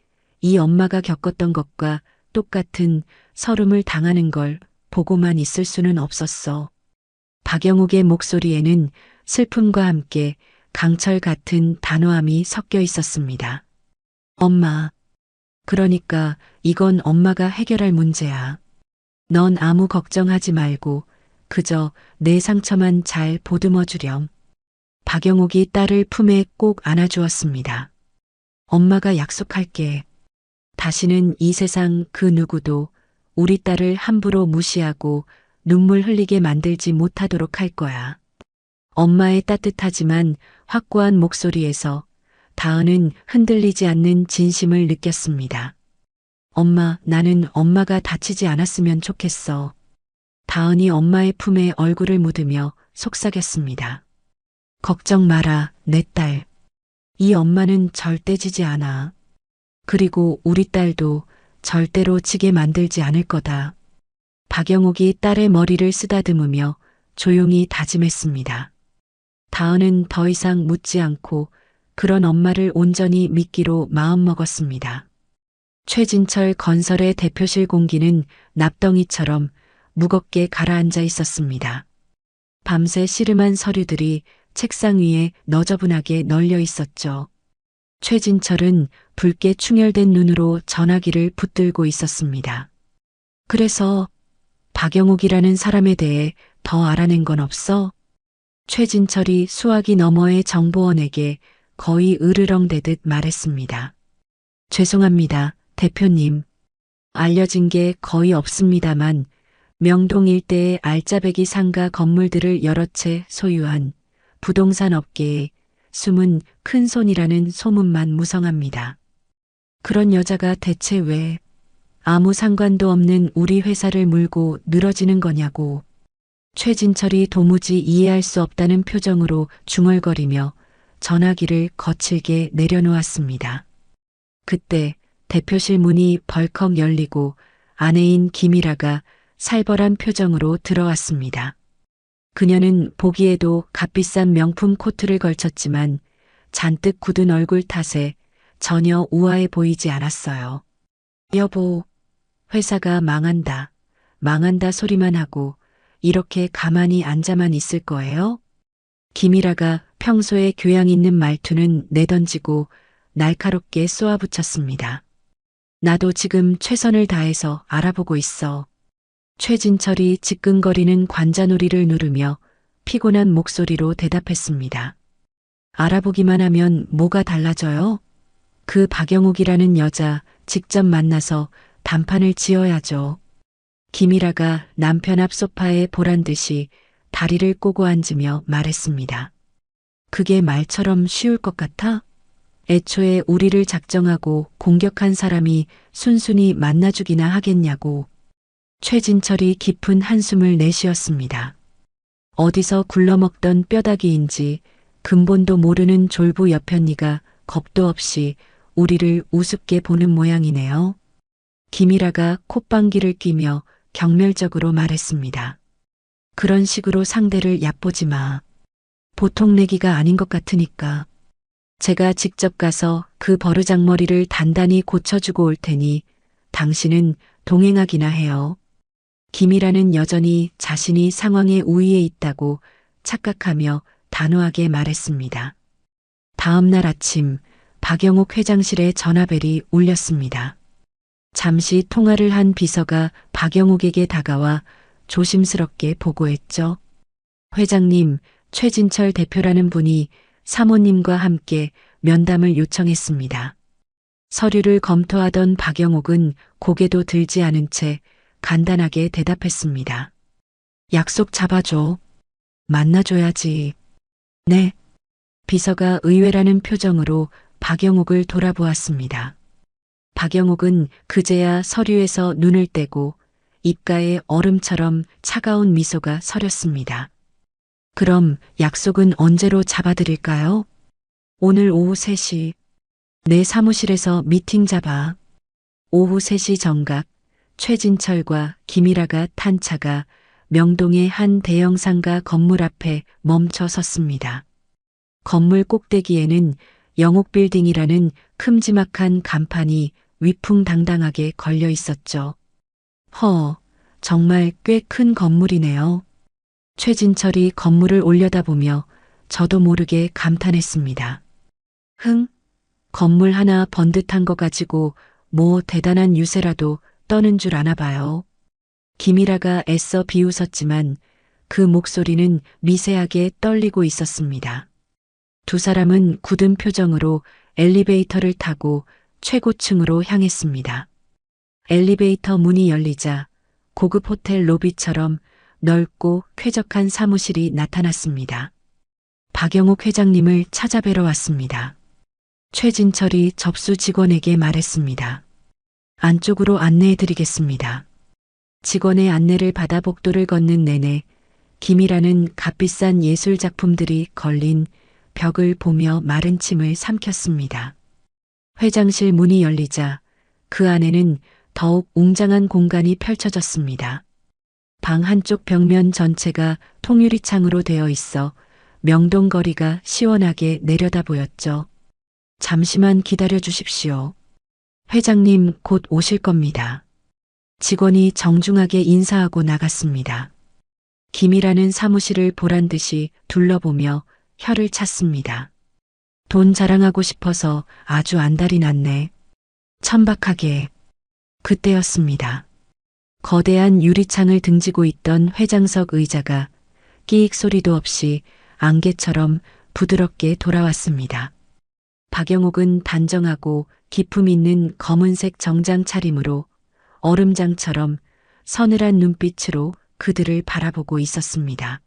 이 엄마가 겪었던 것과 똑같은 서름을 당하는 걸 보고만 있을 수는 없었어. 박영욱의 목소리에는 슬픔과 함께 강철 같은 단호함이 섞여 있었습니다. 엄마, 그러니까 이건 엄마가 해결할 문제야. 넌 아무 걱정하지 말고 그저 내 상처만 잘 보듬어 주렴. 박영욱이 딸을 품에 꼭 안아주었습니다. 엄마가 약속할게. 다시는 이 세상 그 누구도 우리 딸을 함부로 무시하고 눈물 흘리게 만들지 못하도록 할 거야. 엄마의 따뜻하지만 확고한 목소리에서 다은은 흔들리지 않는 진심을 느꼈습니다. 엄마, 나는 엄마가 다치지 않았으면 좋겠어. 다은이 엄마의 품에 얼굴을 묻으며 속삭였습니다. 걱정 마라, 내 딸. 이 엄마는 절대 지지 않아. 그리고 우리 딸도 절대로 지게 만들지 않을 거다. 박영욱이 딸의 머리를 쓰다듬으며 조용히 다짐했습니다. 다은은 더 이상 묻지 않고 그런 엄마를 온전히 믿기로 마음먹었습니다. 최진철 건설의 대표실 공기는 납덩이처럼 무겁게 가라앉아 있었습니다. 밤새 씨름한 서류들이 책상 위에 너저분하게 널려 있었죠. 최진철은 붉게 충혈된 눈으로 전화기를 붙들고 있었습니다. 그래서 박영욱이라는 사람에 대해 더 알아낸 건 없어? 최진철이 수화기 너머의 정보원에게 거의 으르렁대듯 말했습니다. 죄송합니다, 대표님. 알려진 게 거의 없습니다만 명동 일대의 알짜배기 상가 건물들을 여러 채 소유한 부동산 업계의 숨은 큰손이라는 소문만 무성합니다. 그런 여자가 대체 왜 아무 상관도 없는 우리 회사를 물고 늘어지는 거냐고. 최진철이 도무지 이해할 수 없다는 표정으로 중얼거리며 전화기를 거칠게 내려놓았습니다. 그때 대표실 문이 벌컥 열리고 아내인 김이라가 살벌한 표정으로 들어왔습니다. 그녀는 보기에도 값비싼 명품 코트를 걸쳤지만 잔뜩 굳은 얼굴 탓에 전혀 우아해 보이지 않았어요. 여보, 회사가 망한다. 망한다 소리만 하고 이렇게 가만히 앉아만 있을 거예요? 김이라가 평소에 교양 있는 말투는 내던지고 날카롭게 쏘아붙였습니다. 나도 지금 최선을 다해서 알아보고 있어. 최진철이 지끈거리는 관자놀이를 누르며 피곤한 목소리로 대답했습니다. 알아보기만 하면 뭐가 달라져요? 그 박영욱이라는 여자 직접 만나서 단판을 지어야죠. 김이라가 남편 앞 소파에 보란 듯이 다리를 꼬고 앉으며 말했습니다. 그게 말처럼 쉬울 것 같아? 애초에 우리를 작정하고 공격한 사람이 순순히 만나주기나 하겠냐고. 최진철이 깊은 한숨을 내쉬었습니다. 어디서 굴러먹던 뼈다귀인지 근본도 모르는 졸부 여편이가 겁도 없이 우리를 우습게 보는 모양이네요. 김이라가 콧방귀를 뀌며 경멸적으로 말했습니다. 그런 식으로 상대를 얕보지 마. 보통 내기가 아닌 것 같으니까. 제가 직접 가서 그 버르장머리를 단단히 고쳐주고 올 테니 당신은 동행하기나 해요. 김이라는 여전히 자신이 상황의 우위에 있다고 착각하며 단호하게 말했습니다. 다음 날 아침 박영욱 회장실에 전화벨이 울렸습니다. 잠시 통화를 한 비서가 박영욱에게 다가와 조심스럽게 보고했죠. 회장님, 최진철 대표라는 분이 사모님과 함께 면담을 요청했습니다. 서류를 검토하던 박영욱은 고개도 들지 않은 채 간단하게 대답했습니다. 약속 잡아줘. 만나줘야지. 네. 비서가 의외라는 표정으로 박영욱을 돌아보았습니다. 박영욱은 그제야 서류에서 눈을 떼고 입가에 얼음처럼 차가운 미소가 서렸습니다. 그럼 약속은 언제로 잡아드릴까요? 오늘 오후 3시. 내 사무실에서 미팅 잡아. 오후 3시 정각, 최진철과 김일아가 탄 차가 명동의 한 대형 상가 건물 앞에 멈춰 섰습니다. 건물 꼭대기에는 영옥빌딩이라는 큼지막한 간판이 위풍당당하게 걸려 있었죠. 정말 꽤 큰 건물이네요. 최진철이 건물을 올려다보며 저도 모르게 감탄했습니다. 건물 하나 번듯한 거 가지고 뭐 대단한 유세라도 떠는 줄 아나 봐요. 김일아가 애써 비웃었지만 그 목소리는 미세하게 떨리고 있었습니다. 두 사람은 굳은 표정으로 엘리베이터를 타고 최고층으로 향했습니다. 엘리베이터 문이 열리자 고급 호텔 로비처럼 넓고 쾌적한 사무실이 나타났습니다. 박영옥 회장님을 찾아뵈러 왔습니다. 최진철이 접수 직원에게 말했습니다. 안쪽으로 안내해 드리겠습니다. 직원의 안내를 받아 복도를 걷는 내내 김이라는 값비싼 예술 작품들이 걸린 벽을 보며 마른 침을 삼켰습니다. 회장실 문이 열리자 그 안에는 더욱 웅장한 공간이 펼쳐졌습니다. 방 한쪽 벽면 전체가 통유리창으로 되어 있어 명동 거리가 시원하게 내려다 보였죠. 잠시만 기다려 주십시오. 회장님 곧 오실 겁니다. 직원이 정중하게 인사하고 나갔습니다. 김이라는 사무실을 보란 듯이 둘러보며 혀를 찼습니다. 돈 자랑하고 싶어서 아주 안달이 났네. 천박하게. 그때였습니다. 거대한 유리창을 등지고 있던 회장석 의자가 끼익 소리도 없이 안개처럼 부드럽게 돌아왔습니다. 박영옥은 단정하고 기품 있는 검은색 정장 차림으로 얼음장처럼 서늘한 눈빛으로 그들을 바라보고 있었습니다.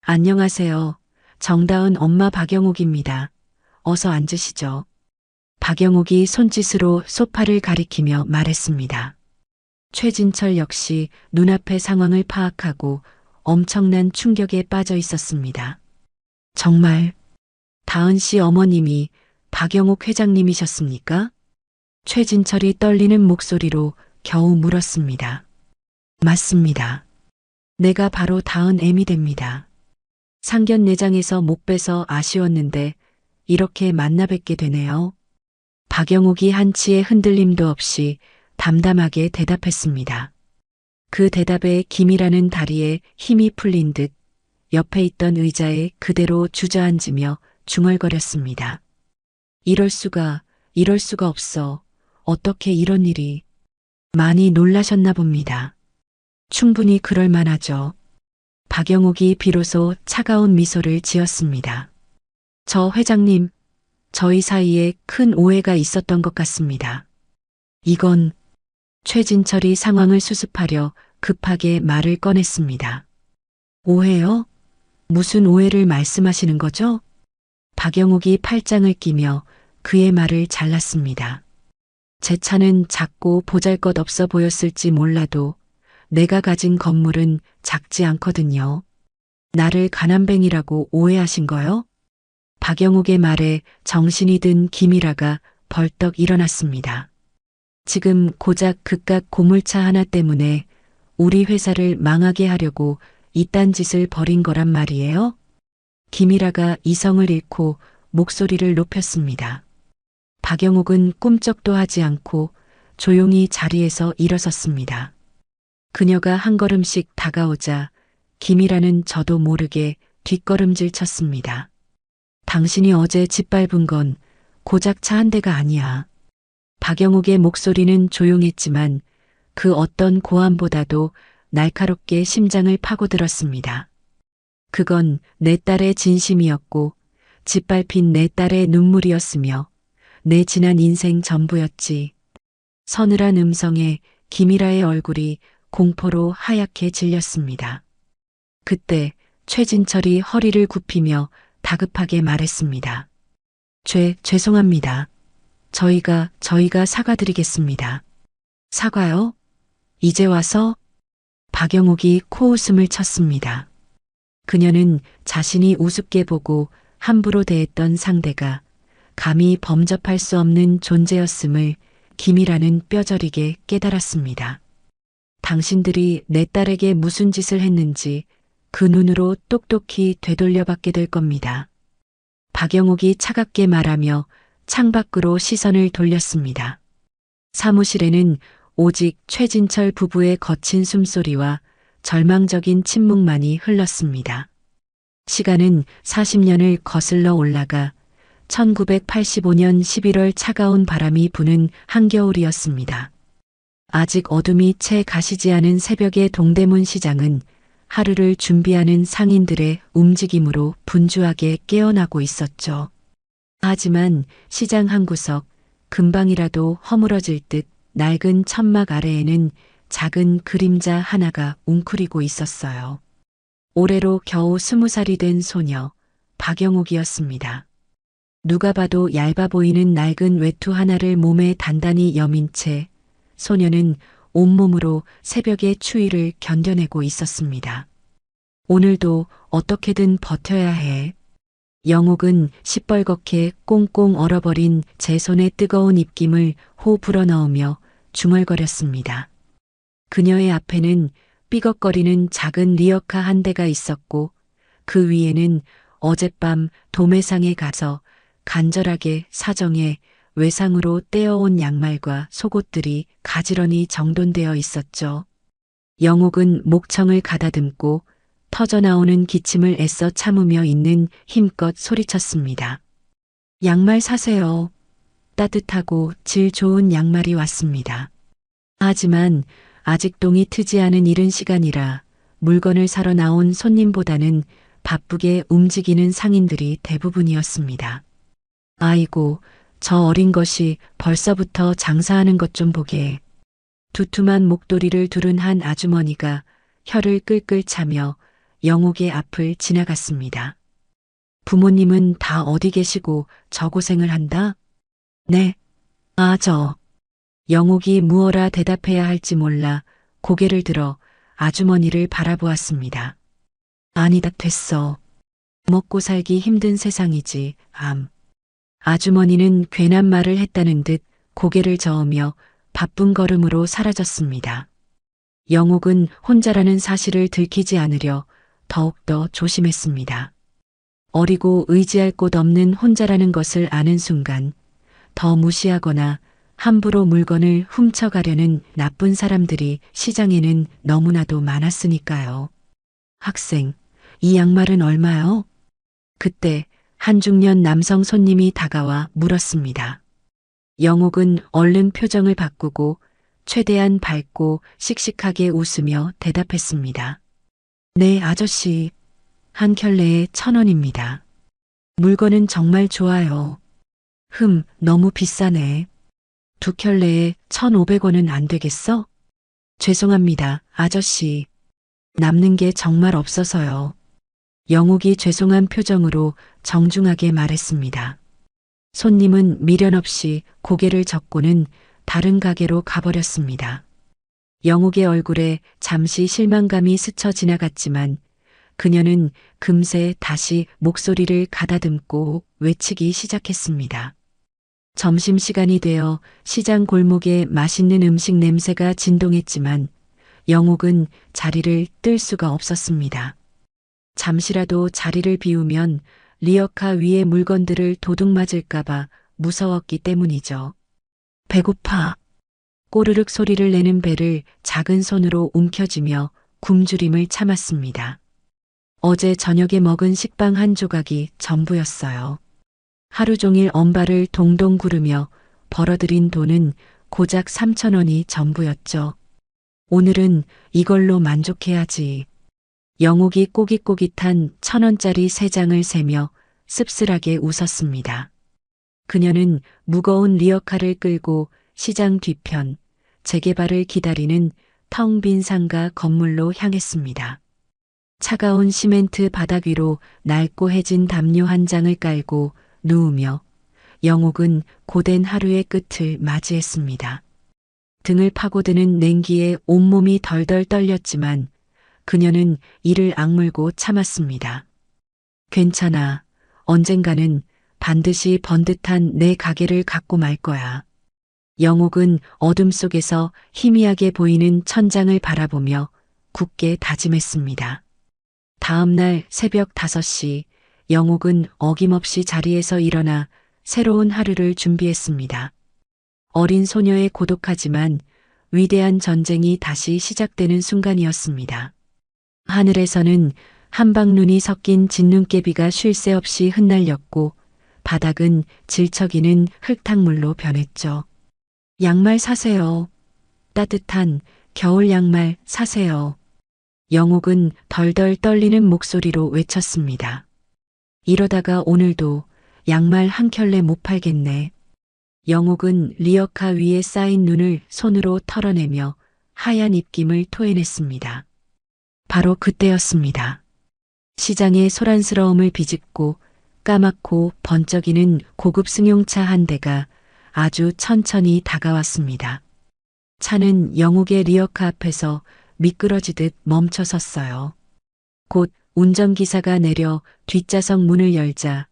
안녕하세요. 정다은 엄마 박영옥입니다. 어서 앉으시죠. 박영옥이 손짓으로 소파를 가리키며 말했습니다. 최진철 역시 눈앞의 상황을 파악하고 엄청난 충격에 빠져 있었습니다. 정말 다은 씨 어머님이 박영옥 회장님이셨습니까? 최진철이 떨리는 목소리로 겨우 물었습니다. 맞습니다. 내가 바로 다은 애미 됩니다. 상견례장에서 못 뵈서 아쉬웠는데 이렇게 만나 뵙게 되네요. 박영옥이 한치의 흔들림도 없이 담담하게 대답했습니다. 그 대답에 김이라는 다리에 힘이 풀린 듯 옆에 있던 의자에 그대로 주저앉으며 중얼거렸습니다. 이럴 수가 없어. 어떻게 이런 일이. 많이 놀라셨나 봅니다. 충분히 그럴 만하죠. 박영옥이 비로소 차가운 미소를 지었습니다. 저 회장님, 저희 사이에 큰 오해가 있었던 것 같습니다. 이건 최진철이 상황을 수습하려 급하게 말을 꺼냈습니다. 오해요? 무슨 오해를 말씀하시는 거죠? 박영옥이 팔짱을 끼며 그의 말을 잘랐습니다. 제 차는 작고 보잘것없어 보였을지 몰라도 내가 가진 건물은 작지 않거든요. 나를 가난뱅이라고 오해하신 거요? 박영옥의 말에 정신이 든 김일아가 벌떡 일어났습니다. 지금 고작 그깟 고물차 하나 때문에 우리 회사를 망하게 하려고 이딴 짓을 벌인 거란 말이에요? 김일아가 이성을 잃고 목소리를 높였습니다. 박영옥은 꿈쩍도 하지 않고 조용히 자리에서 일어섰습니다. 그녀가 한 걸음씩 다가오자 김이라는 저도 모르게 뒷걸음질 쳤습니다. 당신이 어제 짓밟은 건 고작 차 한 대가 아니야. 박영옥의 목소리는 조용했지만 그 어떤 고함보다도 날카롭게 심장을 파고들었습니다. 그건 내 딸의 진심이었고 짓밟힌 내 딸의 눈물이었으며 내 지난 인생 전부였지. 서늘한 음성에 김일아의 얼굴이 공포로 하얗게 질렸습니다. 그때 최진철이 허리를 굽히며 다급하게 말했습니다. 죄송합니다. 저희가 사과드리겠습니다. 사과요? 이제 와서? 박영옥이 코웃음을 쳤습니다. 그녀는 자신이 우습게 보고 함부로 대했던 상대가 감히 범접할 수 없는 존재였음을 김이라는 뼈저리게 깨달았습니다. 당신들이 내 딸에게 무슨 짓을 했는지 그 눈으로 똑똑히 되돌려받게 될 겁니다. 박영옥이 차갑게 말하며 창밖으로 시선을 돌렸습니다. 사무실에는 오직 최진철 부부의 거친 숨소리와 절망적인 침묵만이 흘렀습니다. 시간은 40년을 거슬러 올라가 1985년 11월 차가운 바람이 부는 한겨울이었습니다. 아직 어둠이 채 가시지 않은 새벽의 동대문 시장은 하루를 준비하는 상인들의 움직임으로 분주하게 깨어나고 있었죠. 하지만 시장 한 구석, 금방이라도 허물어질 듯 낡은 천막 아래에는 작은 그림자 하나가 웅크리고 있었어요. 올해로 겨우 20살이 된 소녀, 박영옥이었습니다. 누가 봐도 얇아 보이는 낡은 외투 하나를 몸에 단단히 여민 채 소녀는 온몸으로 새벽의 추위를 견뎌내고 있었습니다. 오늘도 어떻게든 버텨야 해. 영옥은 시뻘겋게 꽁꽁 얼어버린 제 손의 뜨거운 입김을 호 불어넣으며 중얼거렸습니다. 그녀의 앞에는 삐걱거리는 작은 리어카 한 대가 있었고 그 위에는 어젯밤 도매상에 가서 간절하게 사정해 외상으로 떼어온 양말과 속옷들이 가지런히 정돈되어 있었죠. 영옥은 목청을 가다듬고 터져나오는 기침을 애써 참으며 있는 힘껏 소리쳤습니다. 양말 사세요. 따뜻하고 질 좋은 양말이 왔습니다. 하지만 아직 동이 트지 않은 이른 시간이라 물건을 사러 나온 손님보다는 바쁘게 움직이는 상인들이 대부분이었습니다. 아이고, 저 어린 것이 벌써부터 장사하는 것 좀 보게. 두툼한 목도리를 두른 한 아주머니가 혀를 끌끌 차며 영옥의 앞을 지나갔습니다. 부모님은 다 어디 계시고 저 고생을 한다? 네. 영옥이 무어라 대답해야 할지 몰라 고개를 들어 아주머니를 바라보았습니다. 아니다 됐어. 먹고 살기 힘든 세상이지, 아주머니는 괜한 말을 했다는 듯 고개를 저으며 바쁜 걸음으로 사라졌습니다. 영옥은 혼자라는 사실을 들키지 않으려 더욱더 조심했습니다. 어리고 의지할 곳 없는 혼자라는 것을 아는 순간 더 무시하거나 함부로 물건을 훔쳐가려는 나쁜 사람들이 시장에는 너무나도 많았으니까요. 학생, 이 양말은 얼마요? 그때 한 중년 남성 손님이 다가와 물었습니다. 영옥은 얼른 표정을 바꾸고 최대한 밝고 씩씩하게 웃으며 대답했습니다. 네, 아저씨. 한 켤레에 1,000원입니다. 물건은 정말 좋아요. 너무 비싸네. 2켤레에 1,500원은 안 되겠어? 죄송합니다, 아저씨. 남는 게 정말 없어서요. 영옥이 죄송한 표정으로 정중하게 말했습니다. 손님은 미련 없이 고개를 젓고는 다른 가게로 가버렸습니다. 영옥의 얼굴에 잠시 실망감이 스쳐 지나갔지만 그녀는 금세 다시 목소리를 가다듬고 외치기 시작했습니다. 점심시간이 되어 시장 골목에 맛있는 음식 냄새가 진동했지만 영옥은 자리를 뜰 수가 없었습니다. 잠시라도 자리를 비우면 리어카 위의 물건들을 도둑맞을까봐 무서웠기 때문이죠. 배고파. 꼬르륵 소리를 내는 배를 작은 손으로 움켜쥐며 굶주림을 참았습니다. 어제 저녁에 먹은 식빵 한 조각이 전부였어요. 하루 종일 엄발을 동동 구르며 벌어들인 돈은 고작 3,000원이 전부였죠. 오늘은 이걸로 만족해야지. 영옥이 꼬깃꼬깃한 1,000원짜리 3장을 세며 씁쓸하게 웃었습니다. 그녀는 무거운 리어카를 끌고 시장 뒤편 재개발을 기다리는 텅 빈 상가 건물로 향했습니다. 차가운 시멘트 바닥 위로 낡고 해진 담요 한 장을 깔고 누우며 영옥은 고된 하루의 끝을 맞이했습니다. 등을 파고드는 냉기에 온몸이 덜덜 떨렸지만 그녀는 이를 악물고 참았습니다. 괜찮아. 언젠가는 반드시 번듯한 내 가게를 갖고 말 거야. 영옥은 어둠 속에서 희미하게 보이는 천장을 바라보며 굳게 다짐했습니다. 다음 날 새벽 5시 영옥은 어김없이 자리에서 일어나 새로운 하루를 준비했습니다. 어린 소녀의 고독하지만 위대한 전쟁이 다시 시작되는 순간이었습니다. 하늘에서는 한방눈이 섞인 진눈깨비가 쉴 새 없이 흩날렸고 바닥은 질척이는 흙탕물로 변했죠. 양말 사세요. 따뜻한 겨울 양말 사세요. 영옥은 덜덜 떨리는 목소리로 외쳤습니다. 이러다가 오늘도 양말 한 켤레 못 팔겠네. 영옥은 리어카 위에 쌓인 눈을 손으로 털어내며 하얀 입김을 토해냈습니다. 바로 그때였습니다. 시장의 소란스러움을 비집고 까맣고 번쩍이는 고급 승용차 한 대가 아주 천천히 다가왔습니다. 차는 영옥의 리어카 앞에서 미끄러지듯 멈춰 섰어요. 곧 운전기사가 내려 뒷좌석 문을 열자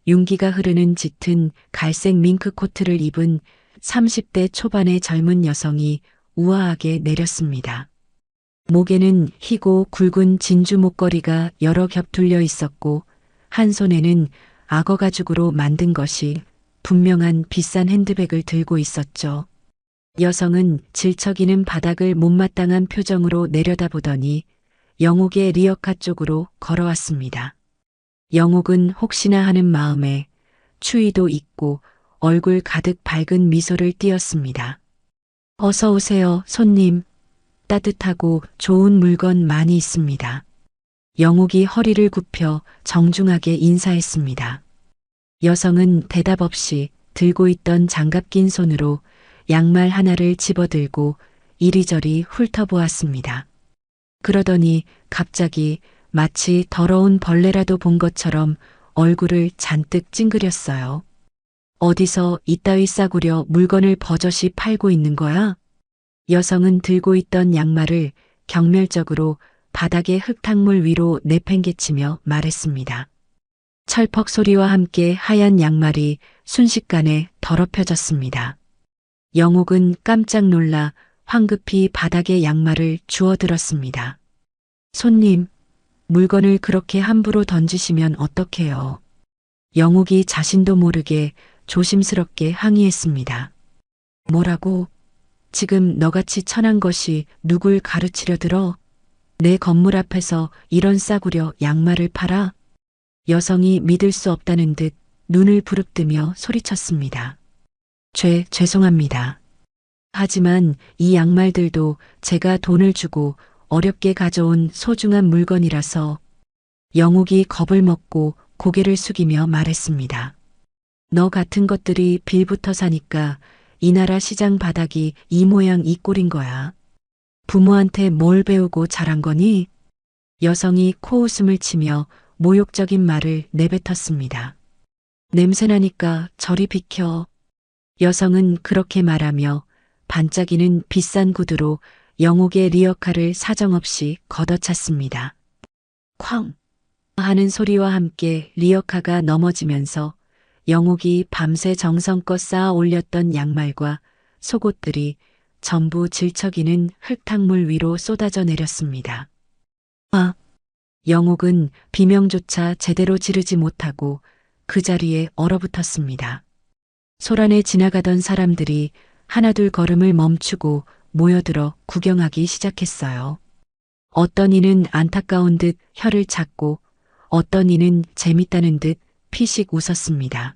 윤기가 흐르는 짙은 갈색 밍크 코트를 입은 30대 초반의 젊은 여성이 우아하게 내렸습니다. 목에는 희고 굵은 진주 목걸이가 여러 겹 둘려 있었고 한 손에는 악어 가죽으로 만든 것이 분명한 비싼 핸드백을 들고 있었죠. 여성은 질척이는 바닥을 못마땅한 표정으로 내려다보더니 영옥의 리어카 쪽으로 걸어왔습니다. 영옥은 혹시나 하는 마음에 추위도 잊고 얼굴 가득 밝은 미소를 띄었습니다. 어서 오세요, 손님. 따뜻하고 좋은 물건 많이 있습니다. 영옥이 허리를 굽혀 정중하게 인사했습니다. 여성은 대답 없이 들고 있던 장갑 낀 손으로 양말 하나를 집어들고 이리저리 훑어보았습니다. 그러더니 갑자기 마치 더러운 벌레라도 본 것처럼 얼굴을 잔뜩 찡그렸어요. 어디서 이따위 싸구려 물건을 버젓이 팔고 있는 거야? 여성은 들고 있던 양말을 경멸적으로 바닥의 흙탕물 위로 내팽개치며 말했습니다. 철퍽 소리와 함께 하얀 양말이 순식간에 더럽혀졌습니다. 영옥은 깜짝 놀라 황급히 바닥에 양말을 주워들었습니다. 손님, 물건을 그렇게 함부로 던지시면 어떡해요? 영옥이 자신도 모르게 조심스럽게 항의했습니다. 뭐라고? 지금 너같이 천한 것이 누굴 가르치려 들어? 내 건물 앞에서 이런 싸구려 양말을 팔아? 여성이 믿을 수 없다는 듯 눈을 부릅뜨며 소리쳤습니다. 죄송합니다. 하지만 이 양말들도 제가 돈을 주고 어렵게 가져온 소중한 물건이라서. 영옥이 겁을 먹고 고개를 숙이며 말했습니다. 너 같은 것들이 빌부터 사니까 이 나라 시장 바닥이 이 모양 이 꼴인 거야. 부모한테 뭘 배우고 자란 거니? 여성이 코웃음을 치며 모욕적인 말을 내뱉었습니다. 냄새나니까 저리 비켜. 여성은 그렇게 말하며 반짝이는 비싼 구두로 영옥의 리어카를 사정없이 걷어찼습니다. 쾅! 하는 소리와 함께 리어카가 넘어지면서 영옥이 밤새 정성껏 쌓아 올렸던 양말과 속옷들이 전부 질척이는 흙탕물 위로 쏟아져 내렸습니다. 아! 영옥은 비명조차 제대로 지르지 못하고 그 자리에 얼어붙었습니다. 소란에 지나가던 사람들이 하나둘 걸음을 멈추고 모여들어 구경하기 시작했어요. 어떤 이는 안타까운 듯 혀를 찾고 어떤 이는 재밌다는 듯 피식 웃었습니다.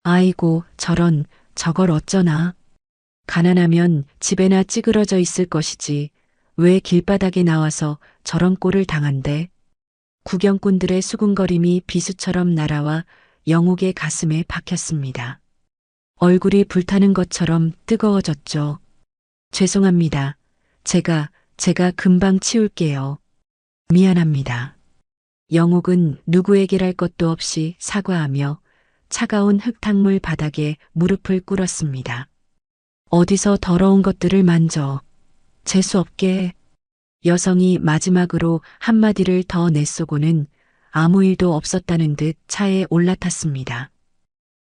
아이고 저런 저걸 어쩌나. 가난하면 집에나 찌그러져 있을 것이지 왜 길바닥에 나와서 저런 꼴을 당한대. 구경꾼들의 수군거림이 비수처럼 날아와 영옥의 가슴에 박혔습니다. 얼굴이 불타는 것처럼 뜨거워졌죠. 죄송합니다. 제가 금방 치울게요. 미안합니다. 영옥은 누구에게랄 것도 없이 사과하며 차가운 흙탕물 바닥에 무릎을 꿇었습니다. 어디서 더러운 것들을 만져. 재수없게. 여성이 마지막으로 한마디를 더 내쏘고는 아무 일도 없었다는 듯 차에 올라탔습니다.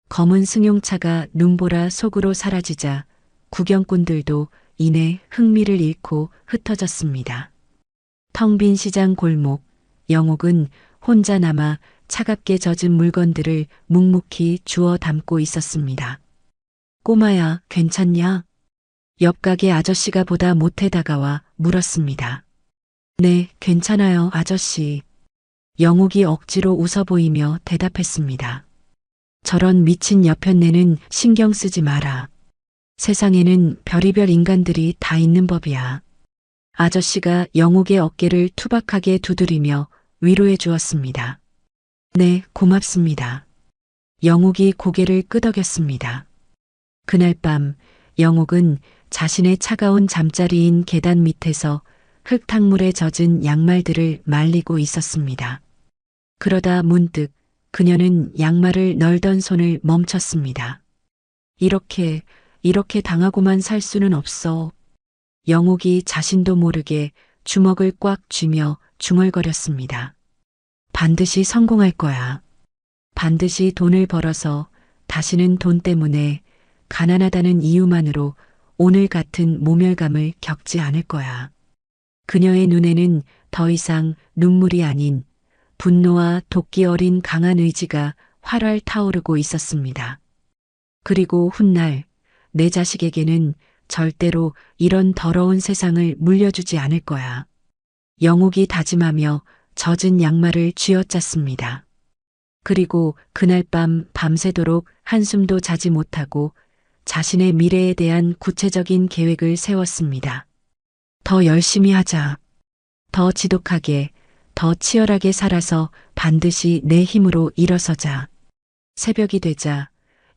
검은 승용차가 눈보라 속으로 사라지자 구경꾼들도 이내 흥미를 잃고 흩어졌습니다. 텅 빈 시장 골목, 영옥은 혼자 남아 차갑게 젖은 물건들을 묵묵히 주워 담고 있었습니다. 꼬마야, 괜찮냐? 옆 가게 아저씨가 보다 못해 다가와 물었습니다. 네, 괜찮아요, 아저씨. 영옥이 억지로 웃어 보이며 대답했습니다. 저런 미친 여편네는 신경 쓰지 마라. 세상에는 별의별 인간들이 다 있는 법이야. 아저씨가 영옥의 어깨를 투박하게 두드리며 위로해 주었습니다. 네, 고맙습니다. 영옥이 고개를 끄덕였습니다. 그날 밤 영옥은 자신의 차가운 잠자리인 계단 밑에서 흙탕물에 젖은 양말들을 말리고 있었습니다. 그러다 문득 그녀는 양말을 널던 손을 멈췄습니다. 이렇게 당하고만 살 수는 없어. 영옥이 자신도 모르게 주먹을 꽉 쥐며 중얼거렸습니다. 반드시 성공할 거야. 반드시 돈을 벌어서 다시는 돈 때문에 가난하다는 이유만으로 오늘 같은 모멸감을 겪지 않을 거야. 그녀의 눈에는 더 이상 눈물이 아닌 분노와 도끼 어린 강한 의지가 활활 타오르고 있었습니다. 그리고 훗날 내 자식에게는 절대로 이런 더러운 세상을 물려주지 않을 거야. 영옥이 다짐하며 젖은 양말을 쥐어짰습니다. 그리고 그날 밤 밤새도록 한숨도 자지 못하고 자신의 미래에 대한 구체적인 계획을 세웠습니다. 더 열심히 하자. 더 지독하게, 더 치열하게 살아서 반드시 내 힘으로 일어서자. 새벽이 되자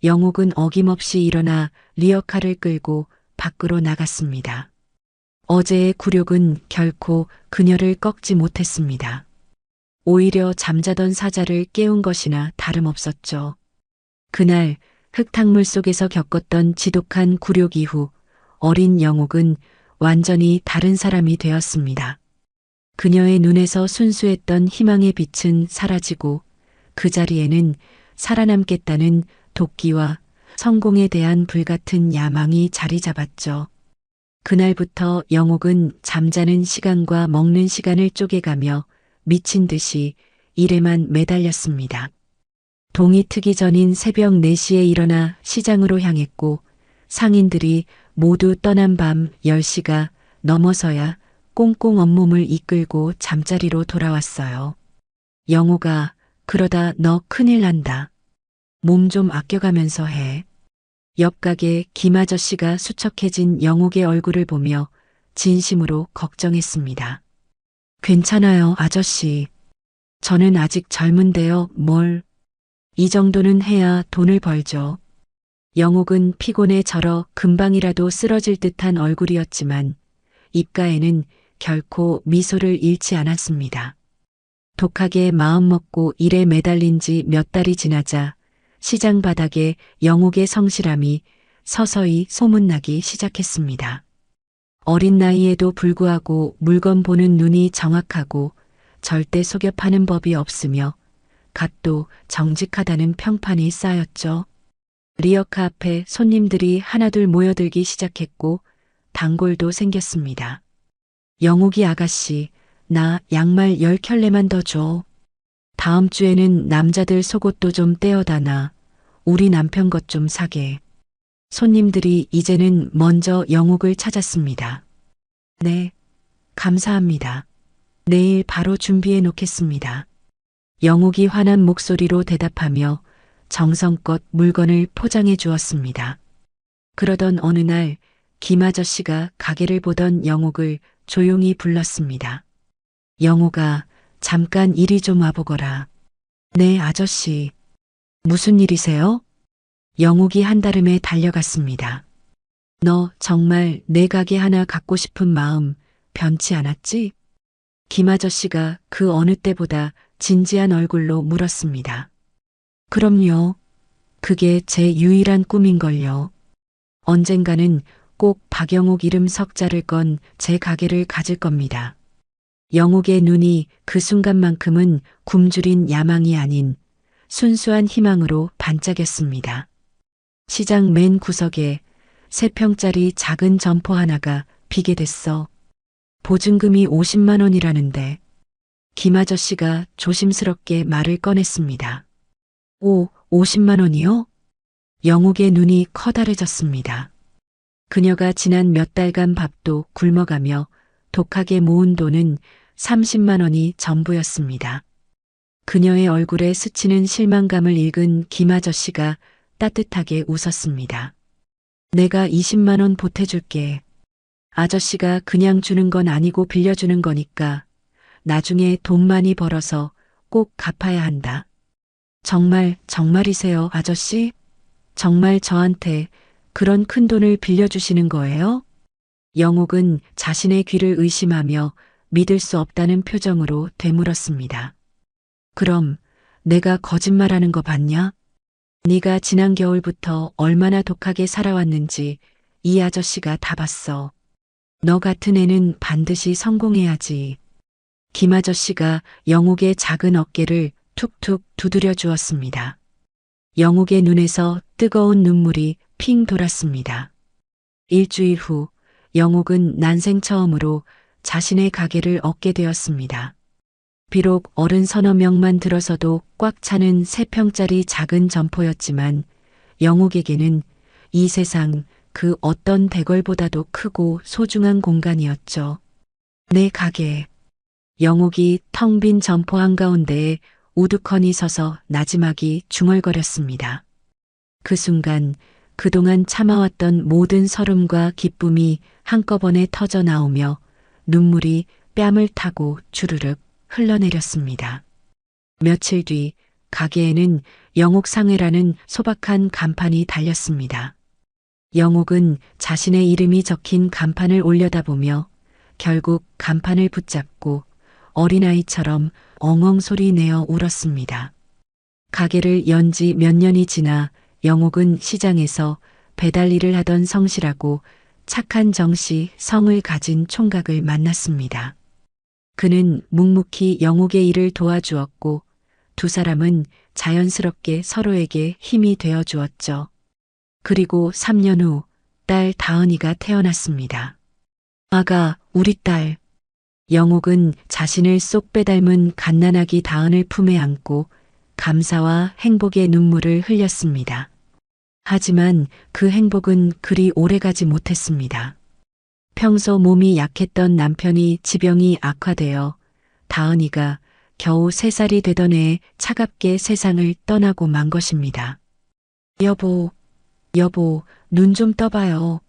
영옥은 어김없이 일어나 리어카를 끌고 밖으로 나갔습니다. 어제의 굴욕은 결코 그녀를 꺾지 못했습니다. 오히려 잠자던 사자를 깨운 것이나 다름없었죠. 그날 흙탕물 속에서 겪었던 지독한 굴욕 이후 어린 영옥은 완전히 다른 사람이 되었습니다. 그녀의 눈에서 순수했던 희망의 빛은 사라지고 그 자리에는 살아남겠다는 도끼와 성공에 대한 불같은 야망이 자리 잡았죠. 그날부터 영옥은 잠자는 시간과 먹는 시간을 쪼개가며 미친 듯이 일에만 매달렸습니다. 동이 트기 전인 새벽 4시에 일어나 시장으로 향했고 상인들이 모두 떠난 밤 10시가 넘어서야 꽁꽁 온몸을 이끌고 잠자리로 돌아왔어요. 영옥아, 그러다 너 큰일 난다. 몸 좀 아껴가면서 해. 옆 가게 김 아저씨가 수척해진 영옥의 얼굴을 보며 진심으로 걱정했습니다. 괜찮아요, 아저씨. 저는 아직 젊은데요, 뭘. 이 정도는 해야 돈을 벌죠. 영옥은 피곤에 절어 금방이라도 쓰러질 듯한 얼굴이었지만 입가에는 결코 미소를 잃지 않았습니다. 독하게 마음먹고 일에 매달린 지 몇 달이 지나자 시장 바닥에 영옥의 성실함이 서서히 소문나기 시작했습니다. 어린 나이에도 불구하고 물건 보는 눈이 정확하고 절대 속여 파는 법이 없으며 갓도 정직하다는 평판이 쌓였죠. 리어카 앞에 손님들이 하나둘 모여들기 시작했고 단골도 생겼습니다. 영옥이 아가씨, 나 양말 10켤레만 더 줘. 다음 주에는 남자들 속옷도 좀 떼어다 놔. 우리 남편 것 좀 사게. 손님들이 이제는 먼저 영옥을 찾았습니다. 네, 감사합니다. 내일 바로 준비해 놓겠습니다. 영옥이 환한 목소리로 대답하며 정성껏 물건을 포장해 주었습니다. 그러던 어느 날 김 아저씨가 가게를 보던 영옥을 조용히 불렀습니다. 영옥아, 잠깐 이리 좀 와보거라. 네, 아저씨. 무슨 일이세요? 영옥이 한달음에 달려갔습니다. 너 정말 내 가게 하나 갖고 싶은 마음 변치 않았지? 김 아저씨가 그 어느 때보다 진지한 얼굴로 물었습니다. 그럼요. 그게 제 유일한 꿈인걸요. 언젠가는 꼭 박영옥 이름 석자를 건 제 가게를 가질 겁니다. 영옥의 눈이 그 순간만큼은 굶주린 야망이 아닌 순수한 희망으로 반짝였습니다. 시장 맨 구석에 3평짜리 작은 점포 하나가 비게 됐어. 보증금이 50만 원이라는데 김 아저씨가 조심스럽게 말을 꺼냈습니다. 50만 원이요? 영옥의 눈이 커다래졌습니다. 그녀가 지난 몇 달간 밥도 굶어가며 독하게 모은 돈은 30만 원이 전부였습니다. 그녀의 얼굴에 스치는 실망감을 읽은 김 아저씨가 따뜻하게 웃었습니다. 내가 20만 원 보태줄게. 아저씨가 그냥 주는 건 아니고 빌려주는 거니까 나중에 돈 많이 벌어서 꼭 갚아야 한다. 정말이세요, 아저씨? 정말 저한테 그런 큰 돈을 빌려주시는 거예요? 영옥은 자신의 귀를 의심하며 믿을 수 없다는 표정으로 되물었습니다. 그럼 내가 거짓말하는 거 봤냐? 네가 지난 겨울부터 얼마나 독하게 살아왔는지 이 아저씨가 다 봤어. 너 같은 애는 반드시 성공해야지. 김 아저씨가 영옥의 작은 어깨를 툭툭 두드려 주었습니다. 영옥의 눈에서 뜨거운 눈물이 핑 돌았습니다. 일주일 후 영옥은 난생 처음으로 자신의 가게를 얻게 되었습니다. 비록 어른 서너 명만 들어서도 꽉 차는 3평짜리 작은 점포였지만 영옥에게는 이 세상 그 어떤 대궐보다도 크고 소중한 공간이었죠. 내 가게. 영옥이 텅 빈 점포 한가운데에 우두커니 서서 나지막이 중얼거렸습니다. 그 순간 그동안 참아왔던 모든 서름과 기쁨이 한꺼번에 터져 나오며 눈물이 뺨을 타고 주르륵 흘러내렸습니다. 며칠 뒤 가게에는 영옥상회라는 소박한 간판이 달렸습니다. 영옥은 자신의 이름이 적힌 간판을 올려다보며 결국 간판을 붙잡고 어린아이처럼 엉엉 소리 내어 울었습니다. 가게를 연 지 몇 년이 지나 영옥은 시장에서 배달 일을 하던 성실하고 착한 정씨 성을 가진 총각을 만났습니다. 그는 묵묵히 영옥의 일을 도와주었고 두 사람은 자연스럽게 서로에게 힘이 되어 주었죠. 그리고 3년 후 딸 다은이가 태어났습니다. 아가, 우리 딸. 영옥은 자신을 쏙 빼닮은 갓난아기 다은을 품에 안고 감사와 행복의 눈물을 흘렸습니다. 하지만 그 행복은 그리 오래가지 못했습니다. 평소 몸이 약했던 남편이 지병이 악화되어 다은이가 겨우 3살이 되던 해에 차갑게 세상을 떠나고 만 것입니다. 여보, 눈 좀 떠봐요.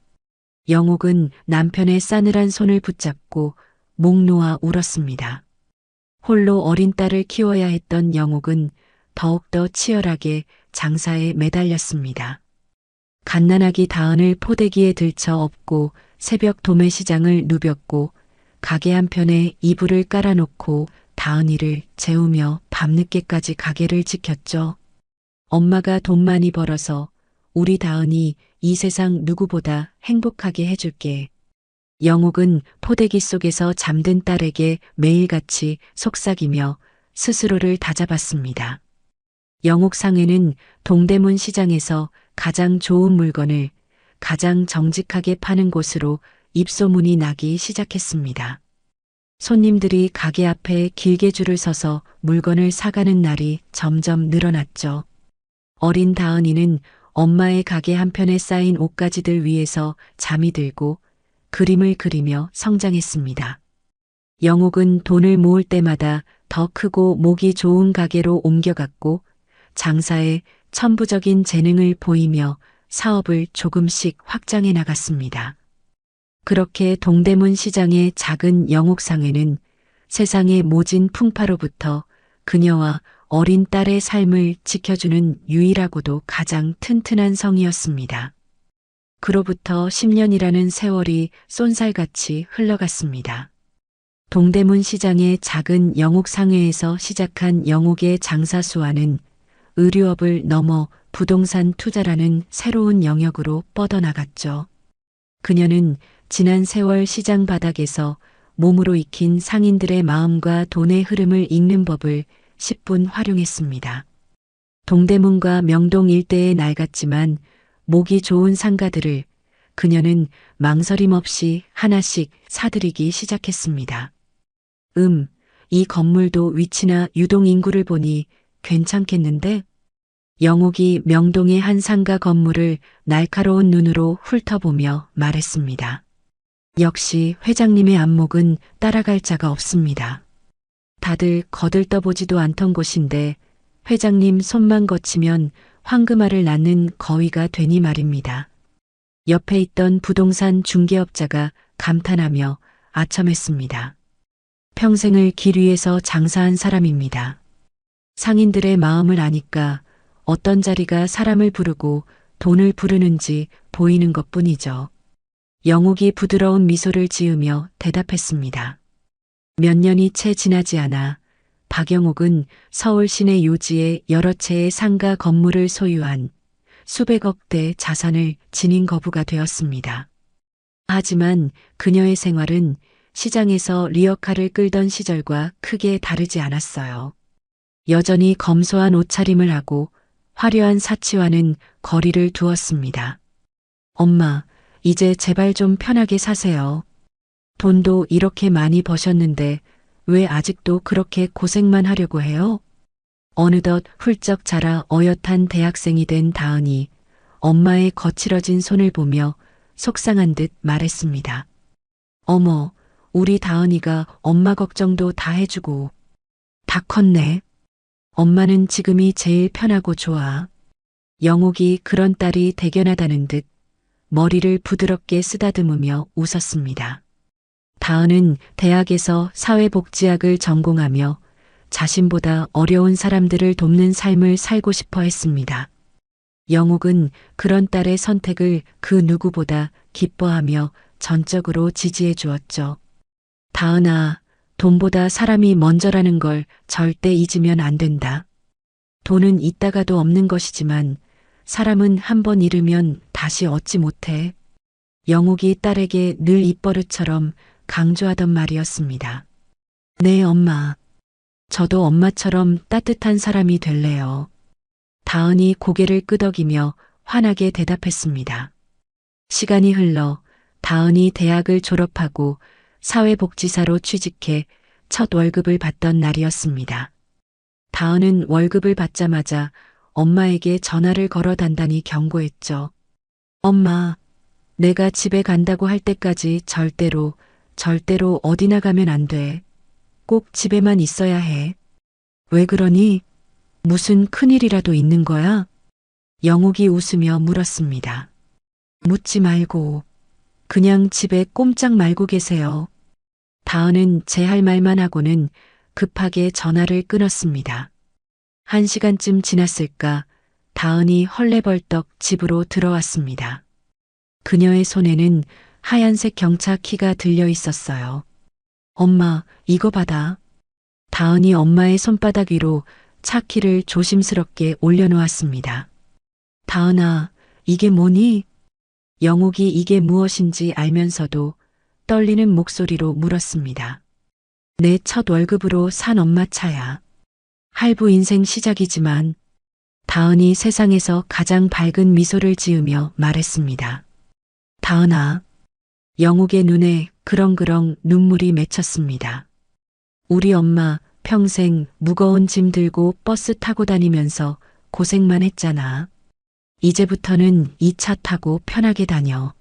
영옥은 남편의 싸늘한 손을 붙잡고 목 놓아 울었습니다. 홀로 어린 딸을 키워야 했던 영옥은 더욱더 치열하게 장사에 매달렸습니다. 갓난아기 다은을 포대기에 들쳐 업고 새벽 도매시장을 누볐고 가게 한편에 이불을 깔아놓고 다은이를 재우며 밤늦게까지 가게를 지켰죠. 엄마가 돈 많이 벌어서 우리 다은이 이 세상 누구보다 행복하게 해줄게. 영옥은 포대기 속에서 잠든 딸에게 매일같이 속삭이며 스스로를 다잡았습니다. 영옥상회는 동대문 시장에서 가장 좋은 물건을 가장 정직하게 파는 곳으로 입소문이 나기 시작했습니다. 손님들이 가게 앞에 길게 줄을 서서 물건을 사가는 날이 점점 늘어났죠. 어린 다은이는 엄마의 가게 한편에 쌓인 옷가지들 위에서 잠이 들고 그림을 그리며 성장했습니다. 영옥은 돈을 모을 때마다 더 크고 목이 좋은 가게로 옮겨갔고 장사에 천부적인 재능을 보이며 사업을 조금씩 확장해 나갔습니다. 그렇게 동대문 시장의 작은 영옥상회는 세상의 모진 풍파로부터 그녀와 어린 딸의 삶을 지켜주는 유일하고도 가장 튼튼한 성이었습니다. 그로부터 10년이라는 세월이 쏜살같이 흘러갔습니다. 동대문 시장의 작은 영옥상회에서 시작한 영옥의 장사 수완은 의류업을 넘어 부동산 투자라는 새로운 영역으로 뻗어나갔죠. 그녀는 지난 세월 시장 바닥에서 몸으로 익힌 상인들의 마음과 돈의 흐름을 읽는 법을 10분 활용했습니다. 동대문과 명동 일대의 낡았지만 목이 좋은 상가들을 그녀는 망설임 없이 하나씩 사들이기 시작했습니다. 이 건물도 위치나 유동 인구를 보니 괜찮겠는데? 영옥이 명동의 한 상가 건물을 날카로운 눈으로 훑어보며 말했습니다. 역시 회장님의 안목은 따라갈 자가 없습니다. 다들 거들떠보지도 않던 곳인데 회장님 손만 거치면 황금알을 낳는 거위가 되니 말입니다. 옆에 있던 부동산 중개업자가 감탄하며 아첨했습니다. 평생을 길 위에서 장사한 사람입니다. 상인들의 마음을 아니까 어떤 자리가 사람을 부르고 돈을 부르는지 보이는 것뿐이죠. 영옥이 부드러운 미소를 지으며 대답했습니다. 몇 년이 채 지나지 않아 박영옥은 서울 시내 요지의 여러 채의 상가 건물을 소유한 수백억대 자산을 지닌 거부가 되었습니다. 하지만 그녀의 생활은 시장에서 리어카를 끌던 시절과 크게 다르지 않았어요. 여전히 검소한 옷차림을 하고 화려한 사치와는 거리를 두었습니다. 엄마, 이제 제발 좀 편하게 사세요. 돈도 이렇게 많이 버셨는데 왜 아직도 그렇게 고생만 하려고 해요? 어느덧 훌쩍 자라 어엿한 대학생이 된 다은이 엄마의 거칠어진 손을 보며 속상한 듯 말했습니다. 어머, 우리 다은이가 엄마 걱정도 다 해주고. 다 컸네. 엄마는 지금이 제일 편하고 좋아. 영옥이 그런 딸이 대견하다는 듯 머리를 부드럽게 쓰다듬으며 웃었습니다. 다은은 대학에서 사회복지학을 전공하며 자신보다 어려운 사람들을 돕는 삶을 살고 싶어 했습니다. 영옥은 그런 딸의 선택을 그 누구보다 기뻐하며 전적으로 지지해 주었죠. 다은아, 돈보다 사람이 먼저라는 걸 절대 잊으면 안 된다. 돈은 있다가도 없는 것이지만 사람은 한번 잃으면 다시 얻지 못해. 영옥이 딸에게 늘 입버릇처럼 강조하던 말이었습니다. 네, 엄마. 저도 엄마처럼 따뜻한 사람이 될래요. 다은이 고개를 끄덕이며 환하게 대답했습니다. 시간이 흘러 다은이 대학을 졸업하고 사회복지사로 취직해 첫 월급을 받던 날이었습니다. 다은은 월급을 받자마자 엄마에게 전화를 걸어 단단히 경고했죠. 엄마, 내가 집에 간다고 할 때까지 절대로 어디 나가면 안 돼. 꼭 집에만 있어야 해. 왜 그러니? 무슨 큰일이라도 있는 거야? 영옥이 웃으며 물었습니다. 묻지 말고 그냥 집에 꼼짝 말고 계세요. 다은은 제 할 말만 하고는 급하게 전화를 끊었습니다. 1시간쯤 지났을까 다은이 헐레벌떡 집으로 들어왔습니다. 그녀의 손에는 하얀색 경차 키가 들려 있었어요. 엄마, 이거 받아. 다은이 엄마의 손바닥 위로 차 키를 조심스럽게 올려놓았습니다. 다은아, 이게 뭐니? 영옥이 이게 무엇인지 알면서도 떨리는 목소리로 물었습니다. 내 첫 월급으로 산 엄마 차야. 할부 인생 시작이지만 다은이 세상에서 가장 밝은 미소를 지으며 말했습니다. 다은아, 영옥의 눈에 그렁그렁 눈물이 맺혔습니다. 우리 엄마 평생 무거운 짐 들고 버스 타고 다니면서 고생만 했잖아. 이제부터는 이 차 타고 편하게 다녀.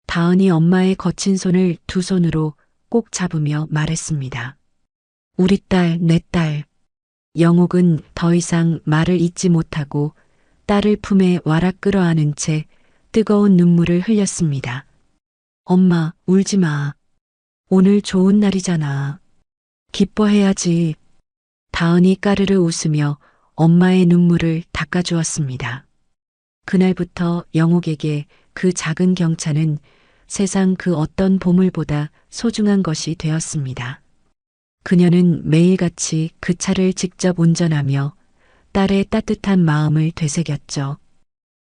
다은이 엄마의 거친 손을 두 손으로 꼭 잡으며 말했습니다. 우리 딸, 내 딸. 영옥은 더 이상 말을 잇지 못하고 딸을 품에 와락 끌어안은 채 뜨거운 눈물을 흘렸습니다. 엄마, 울지 마. 오늘 좋은 날이잖아. 기뻐해야지. 다은이 까르르 웃으며 엄마의 눈물을 닦아주었습니다. 그날부터 영옥에게 그 작은 경차는 세상 그 어떤 보물보다 소중한 것이 되었습니다. 그녀는 매일같이 그 차를 직접 운전하며 딸의 따뜻한 마음을 되새겼죠.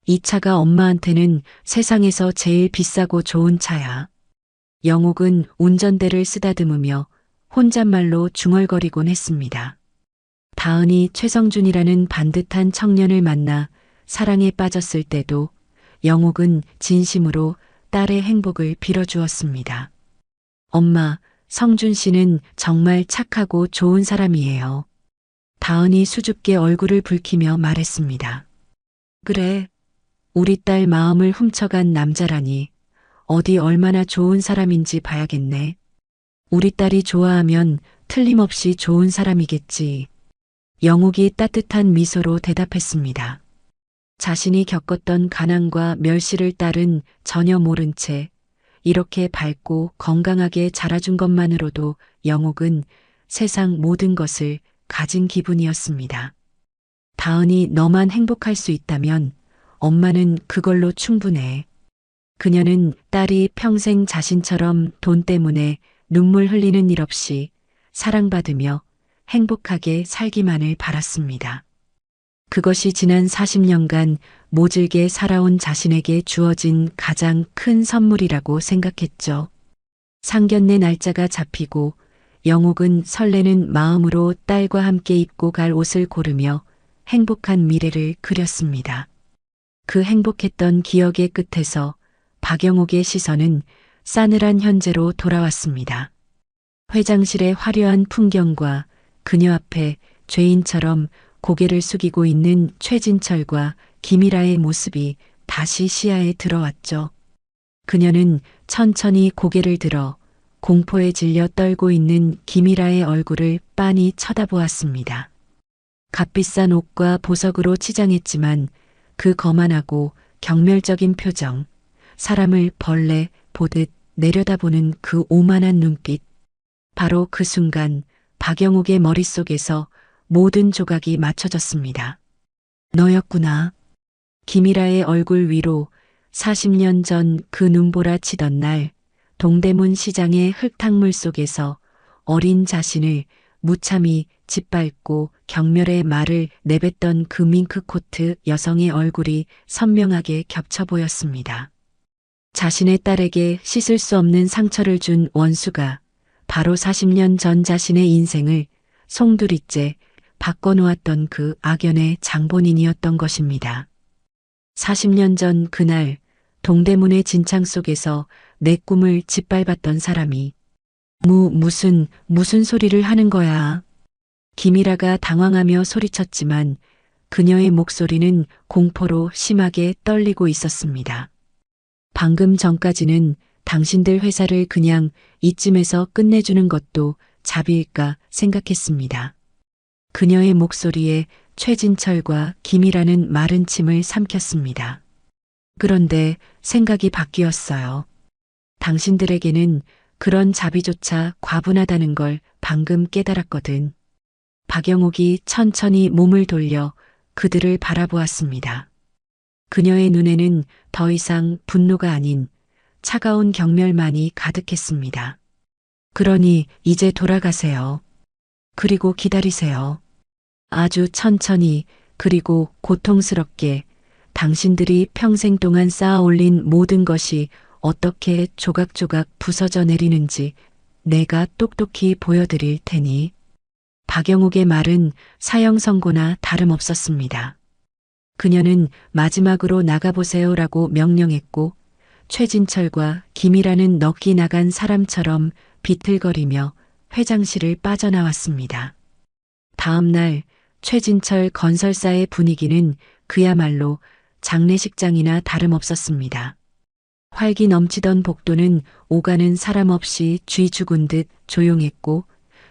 이 차가 엄마한테는 세상에서 제일 비싸고 좋은 차야. 영옥은 운전대를 쓰다듬으며 혼잣말로 중얼거리곤 했습니다. 다은이 최성준이라는 반듯한 청년을 만나 사랑에 빠졌을 때도 영옥은 진심으로 딸의 행복을 빌어주었습니다. 엄마, 성준 씨는 정말 착하고 좋은 사람이에요. 다은이 수줍게 얼굴을 붉히며 말했습니다. 그래, 우리 딸 마음을 훔쳐간 남자라니 어디 얼마나 좋은 사람인지 봐야겠네. 우리 딸이 좋아하면 틀림없이 좋은 사람이겠지. 영옥이 따뜻한 미소로 대답했습니다. 자신이 겪었던 가난과 멸시를 딸은 전혀 모른 채 이렇게 밝고 건강하게 자라준 것만으로도 영옥은 세상 모든 것을 가진 기분이었습니다. 다은이 너만 행복할 수 있다면 엄마는 그걸로 충분해. 그녀는 딸이 평생 자신처럼 돈 때문에 눈물 흘리는 일 없이 사랑받으며 행복하게 살기만을 바랐습니다. 그것이 지난 40년간 모질게 살아온 자신에게 주어진 가장 큰 선물이라고 생각했죠. 상견례 날짜가 잡히고 영옥은 설레는 마음으로 딸과 함께 입고 갈 옷을 고르며 행복한 미래를 그렸습니다. 그 행복했던 기억의 끝에서 박영옥의 시선은 싸늘한 현재로 돌아왔습니다. 회장실의 화려한 풍경과 그녀 앞에 죄인처럼 고개를 숙이고 있는 최진철과 김일아의 모습이 다시 시야에 들어왔죠. 그녀는 천천히 고개를 들어 공포에 질려 떨고 있는 김일아의 얼굴을 빤히 쳐다보았습니다. 값비싼 옷과 보석으로 치장했지만 그 거만하고 경멸적인 표정, 사람을 벌레 보듯 내려다보는 그 오만한 눈빛. 바로 그 순간 박영옥의 머릿속에서 모든 조각이 맞춰졌습니다. 너였구나. 김일아의 얼굴 위로 40년 전 그 눈보라 치던 날 동대문 시장의 흙탕물 속에서 어린 자신을 무참히 짓밟고 경멸의 말을 내뱉던 그 밍크코트 여성의 얼굴이 선명하게 겹쳐 보였습니다. 자신의 딸에게 씻을 수 없는 상처를 준 원수가 바로 40년 전 자신의 인생을 송두리째 바꿔놓았던 그 악연의 장본인이었던 것입니다. 40년 전 그날 동대문의 진창 속에서 내 꿈을 짓밟았던 사람이 무슨 소리를 하는 거야. 김일아가 당황하며 소리쳤지만 그녀의 목소리는 공포로 심하게 떨리고 있었습니다. 방금 전까지는 당신들 회사를 그냥 이쯤에서 끝내주는 것도 자비일까 생각했습니다. 그녀의 목소리에 최진철과 김이라는 마른 침을 삼켰습니다. 그런데 생각이 바뀌었어요. 당신들에게는 그런 자비조차 과분하다는 걸 방금 깨달았거든. 박영옥이 천천히 몸을 돌려 그들을 바라보았습니다. 그녀의 눈에는 더 이상 분노가 아닌 차가운 경멸만이 가득했습니다. 그러니 이제 돌아가세요. 그리고 기다리세요. 아주 천천히 그리고 고통스럽게 당신들이 평생 동안 쌓아 올린 모든 것이 어떻게 조각조각 부서져 내리는지 내가 똑똑히 보여드릴 테니. 박영옥의 말은 사형 선고나 다름없었습니다. 그녀는 마지막으로 나가보세요라고 명령했고 최진철과 김이라는 넋이 나간 사람처럼 비틀거리며 회장실을 빠져나왔습니다. 다음 날 최진철 건설사의 분위기는 그야말로 장례식장이나 다름없었습니다. 활기 넘치던 복도는 오가는 사람 없이 쥐 죽은 듯 조용했고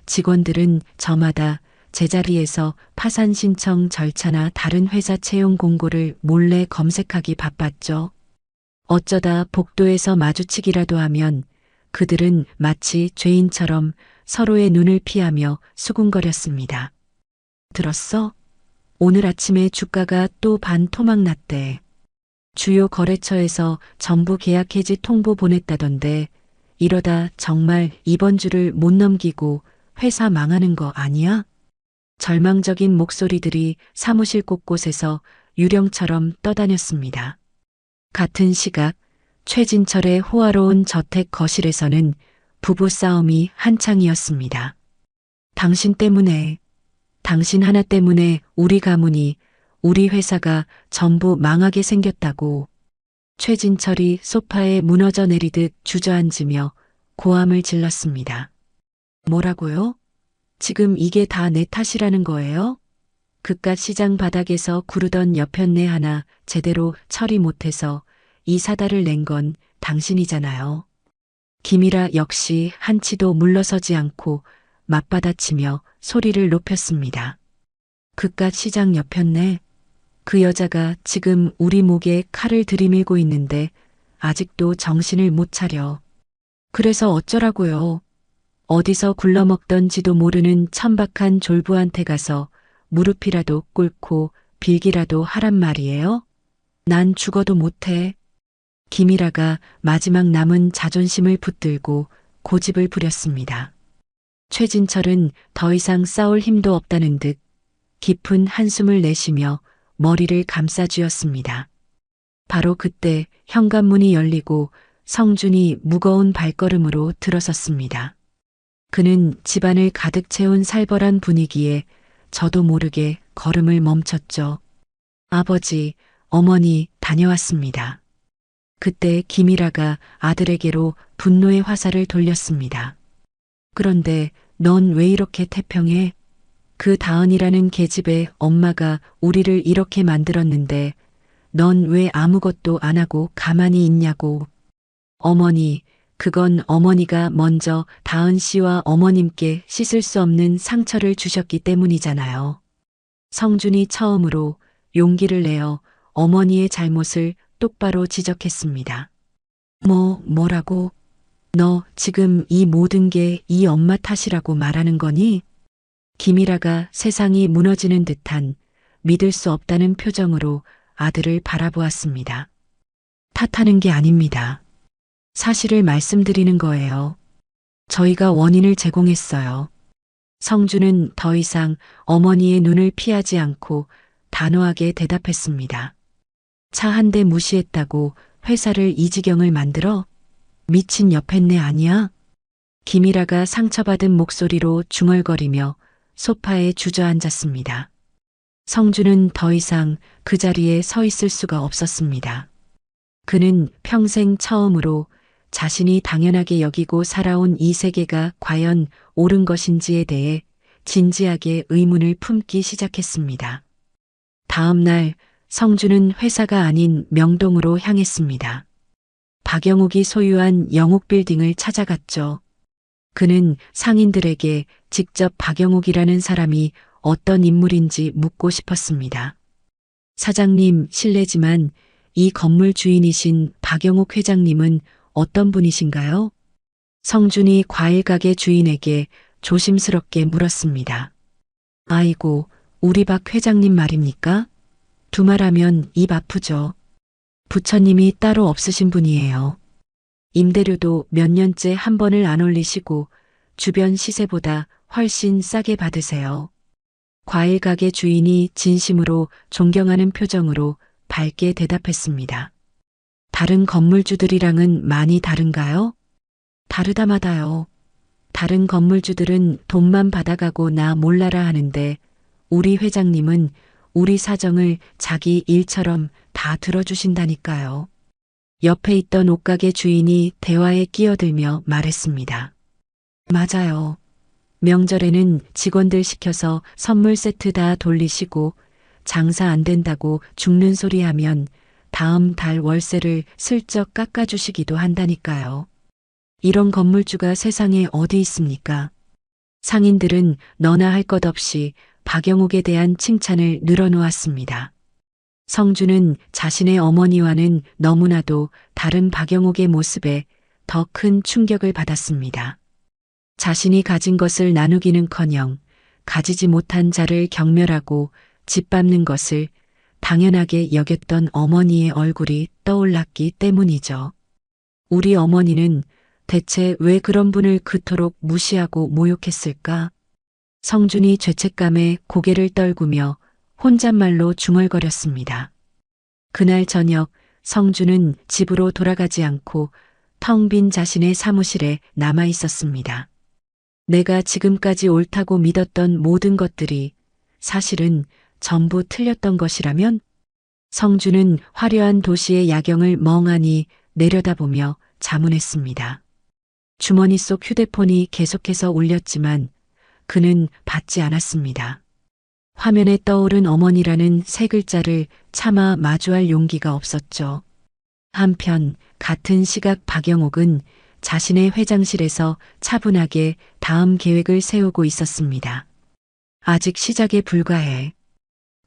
직원들은 저마다 제자리에서 파산 신청 절차나 다른 회사 채용 공고를 몰래 검색하기 바빴죠. 어쩌다 복도에서 마주치기라도 하면 그들은 마치 죄인처럼 서로의 눈을 피하며 수군거렸습니다. 들었어? 오늘 아침에 주가가 또 반토막 났대. 주요 거래처에서 전부 계약 해지 통보 보냈다던데 이러다 정말 이번 주를 못 넘기고 회사 망하는 거 아니야? 절망적인 목소리들이 사무실 곳곳에서 유령처럼 떠다녔습니다. 같은 시각 최진철의 호화로운 저택 거실에서는 부부싸움이 한창이었습니다. 당신 때문에, 당신 하나 때문에 우리 가문이, 우리 회사가 전부 망하게 생겼다고. 최진철이 소파에 무너져 내리듯 주저앉으며 고함을 질렀습니다. 뭐라고요? 지금 이게 다 내 탓이라는 거예요? 그깟 시장 바닥에서 구르던 여편네 하나 제대로 처리 못해서 이 사달을 낸 건 당신이잖아요. 김이라 역시 한치도 물러서지 않고 맞받아치며 소리를 높였습니다. 그깟 시장 여편네, 그 여자가 지금 우리 목에 칼을 들이밀고 있는데 아직도 정신을 못 차려. 그래서 어쩌라고요? 어디서 굴러먹던지도 모르는 천박한 졸부한테 가서 무릎이라도 꿇고 빌기라도 하란 말이에요? 난 죽어도 못해. 김이라가 마지막 남은 자존심을 붙들고 고집을 부렸습니다. 최진철은 더 이상 싸울 힘도 없다는 듯 깊은 한숨을 내쉬며 머리를 감싸쥐었습니다. 바로 그때 현관문이 열리고 성준이 무거운 발걸음으로 들어섰습니다. 그는 집안을 가득 채운 살벌한 분위기에 저도 모르게 걸음을 멈췄죠. 아버지, 어머니 다녀왔습니다. 그때 김이라가 아들에게로 분노의 화살을 돌렸습니다. 그런데 넌 왜 이렇게 태평해? 그 다은이라는 계집애 엄마가 우리를 이렇게 만들었는데 넌 왜 아무것도 안 하고 가만히 있냐고. 어머니, 그건 어머니가 먼저 다은 씨와 어머님께 씻을 수 없는 상처를 주셨기 때문이잖아요. 성준이 처음으로 용기를 내어 어머니의 잘못을 똑바로 지적했습니다. 뭐라고? 너 지금 이 모든 게 이 엄마 탓이라고 말하는 거니? 김이라가 세상이 무너지는 듯한 믿을 수 없다는 표정으로 아들을 바라보았습니다. 탓하는 게 아닙니다. 사실을 말씀드리는 거예요. 저희가 원인을 제공했어요. 성준은 더 이상 어머니의 눈을 피하지 않고 단호하게 대답했습니다. 차 한 대 무시했다고 회사를 이 지경을 만들어? 미친 여편네 아니야? 김이라가 상처받은 목소리로 중얼거리며 소파에 주저앉았습니다. 성준은 더 이상 그 자리에 서 있을 수가 없었습니다. 그는 평생 처음으로 자신이 당연하게 여기고 살아온 이 세계가 과연 옳은 것인지에 대해 진지하게 의문을 품기 시작했습니다. 다음 날 성준은 회사가 아닌 명동으로 향했습니다. 박영욱이 소유한 영욱빌딩을 찾아갔죠. 그는 상인들에게 직접 박영욱이라는 사람이 어떤 인물인지 묻고 싶었습니다. 사장님, 실례지만 이 건물 주인이신 박영욱 회장님은 어떤 분이신가요? 성준이 과일가게 주인에게 조심스럽게 물었습니다. 아이고, 우리 박 회장님 말입니까? 두말하면 입 아프죠. 부처님이 따로 없으신 분이에요. 임대료도 몇 년째 한 번을 안 올리시고 주변 시세보다 훨씬 싸게 받으세요. 과일가게 주인이 진심으로 존경하는 표정으로 밝게 대답했습니다. 다른 건물주들이랑은 많이 다른가요? 다르다마다요. 다른 건물주들은 돈만 받아가고 나 몰라라 하는데 우리 회장님은 우리 사정을 자기 일처럼 다 들어주신다니까요. 옆에 있던 옷가게 주인이 대화에 끼어들며 말했습니다. 맞아요. 명절에는 직원들 시켜서 선물 세트 다 돌리시고 장사 안 된다고 죽는 소리 하면 다음 달 월세를 슬쩍 깎아주시기도 한다니까요. 이런 건물주가 세상에 어디 있습니까? 상인들은 너나 할 것 없이 박영욱에 대한 칭찬을 늘어놓았습니다. 성준은 자신의 어머니와는 너무나도 다른 박영욱의 모습에 더 큰 충격을 받았습니다. 자신이 가진 것을 나누기는커녕 가지지 못한 자를 경멸하고 짓밟는 것을 당연하게 여겼던 어머니의 얼굴이 떠올랐기 때문이죠. 우리 어머니는 대체 왜 그런 분을 그토록 무시하고 모욕했을까? 성준이 죄책감에 고개를 떨구며 혼잣말로 중얼거렸습니다. 그날 저녁 성준은 집으로 돌아가지 않고 텅 빈 자신의 사무실에 남아 있었습니다. 내가 지금까지 옳다고 믿었던 모든 것들이 사실은 전부 틀렸던 것이라면? 성준은 화려한 도시의 야경을 멍하니 내려다보며 자문했습니다. 주머니 속 휴대폰이 계속해서 울렸지만 그는 받지 않았습니다. 화면에 떠오른 어머니라는 세 글자를 차마 마주할 용기가 없었죠. 한편 같은 시각 박영옥은 자신의 회장실에서 차분하게 다음 계획을 세우고 있었습니다. 아직 시작에 불과해.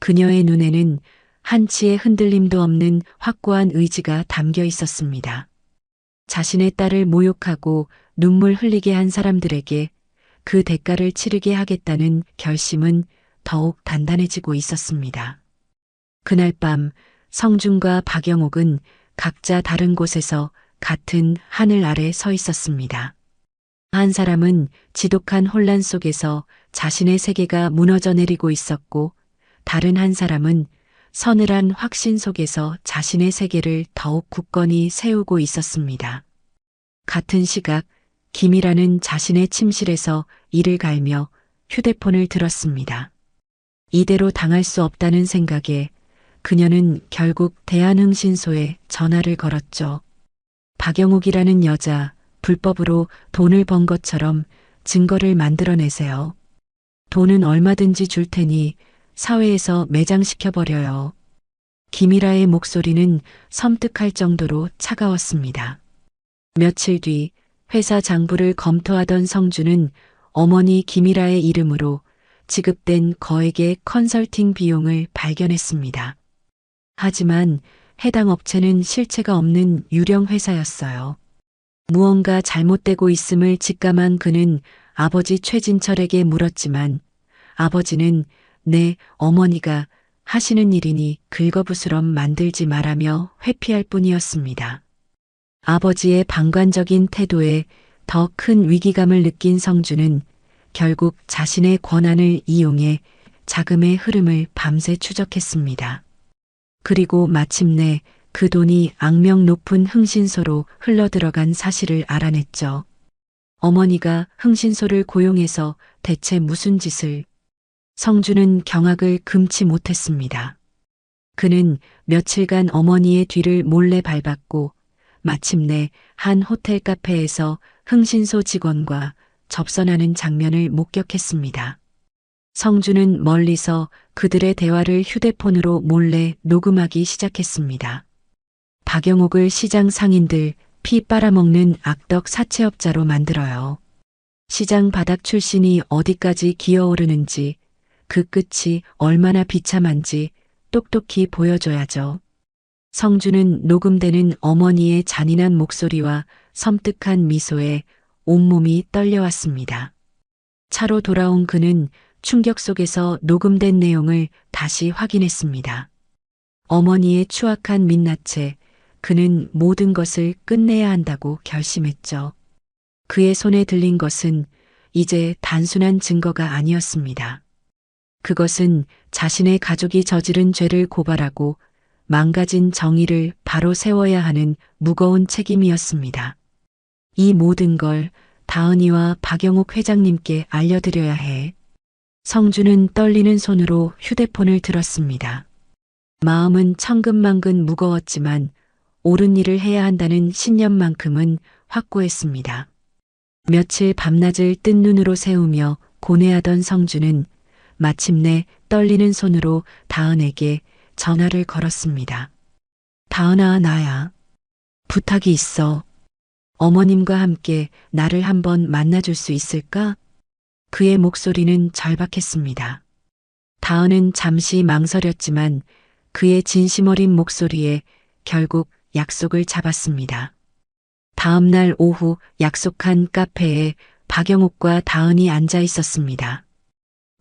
그녀의 눈에는 한치의 흔들림도 없는 확고한 의지가 담겨 있었습니다. 자신의 딸을 모욕하고 눈물 흘리게 한 사람들에게 그 대가를 치르게 하겠다는 결심은 더욱 단단해지고 있었습니다. 그날 밤 성준과 박영옥은 각자 다른 곳에서 같은 하늘 아래 서 있었습니다. 한 사람은 지독한 혼란 속에서 자신의 세계가 무너져 내리고 있었고, 다른 한 사람은 서늘한 확신 속에서 자신의 세계를 더욱 굳건히 세우고 있었습니다. 같은 시각 김이라는 자신의 침실에서 이를 갈며 휴대폰을 들었습니다. 이대로 당할 수 없다는 생각에 그녀는 결국 대한흥신소에 전화를 걸었죠. 박영옥이라는 여자, 불법으로 돈을 번 것처럼 증거를 만들어내세요. 돈은 얼마든지 줄 테니 사회에서 매장시켜버려요. 김이라의 목소리는 섬뜩할 정도로 차가웠습니다. 며칠 뒤 회사 장부를 검토하던 성준은 어머니 김이라의 이름으로 지급된 거액의 컨설팅 비용을 발견했습니다. 하지만 해당 업체는 실체가 없는 유령 회사였어요. 무언가 잘못되고 있음을 직감한 그는 아버지 최진철에게 물었지만 아버지는 내 어머니가 하시는 일이니 긁어부스럼 만들지 말라며 회피할 뿐이었습니다. 아버지의 방관적인 태도에 더 큰 위기감을 느낀 성준은 결국 자신의 권한을 이용해 자금의 흐름을 밤새 추적했습니다. 그리고 마침내 그 돈이 악명 높은 흥신소로 흘러들어간 사실을 알아냈죠. 어머니가 흥신소를 고용해서 대체 무슨 짓을? 성준은 경악을 금치 못했습니다. 그는 며칠간 어머니의 뒤를 몰래 밟았고 마침내 한 호텔 카페에서 흥신소 직원과 접선하는 장면을 목격했습니다. 성준은 멀리서 그들의 대화를 휴대폰으로 몰래 녹음하기 시작했습니다. 박영옥을 시장 상인들 피 빨아먹는 악덕 사채업자로 만들어요. 시장 바닥 출신이 어디까지 기어오르는지, 그 끝이 얼마나 비참한지 똑똑히 보여줘야죠. 성준은 녹음되는 어머니의 잔인한 목소리와 섬뜩한 미소에 온몸이 떨려왔습니다. 차로 돌아온 그는 충격 속에서 녹음된 내용을 다시 확인했습니다. 어머니의 추악한 민낯에 그는 모든 것을 끝내야 한다고 결심했죠. 그의 손에 들린 것은 이제 단순한 증거가 아니었습니다. 그것은 자신의 가족이 저지른 죄를 고발하고 망가진 정의를 바로 세워야 하는 무거운 책임이었습니다. 이 모든 걸 다은이와 박영옥 회장님께 알려드려야 해. 성준은 떨리는 손으로 휴대폰을 들었습니다. 마음은 천근만근 무거웠지만 옳은 일을 해야 한다는 신념만큼은 확고했습니다. 며칠 밤낮을 뜬 눈으로 세우며 고뇌하던 성준은 마침내 떨리는 손으로 다은에게 전화를 걸었습니다. 다은아, 나야. 부탁이 있어. 어머님과 함께 나를 한번 만나줄 수 있을까? 그의 목소리는 절박했습니다. 다은은 잠시 망설였지만 그의 진심 어린 목소리에 결국 약속을 잡았습니다. 다음 날 오후 약속한 카페에 박영옥과 다은이 앉아 있었습니다.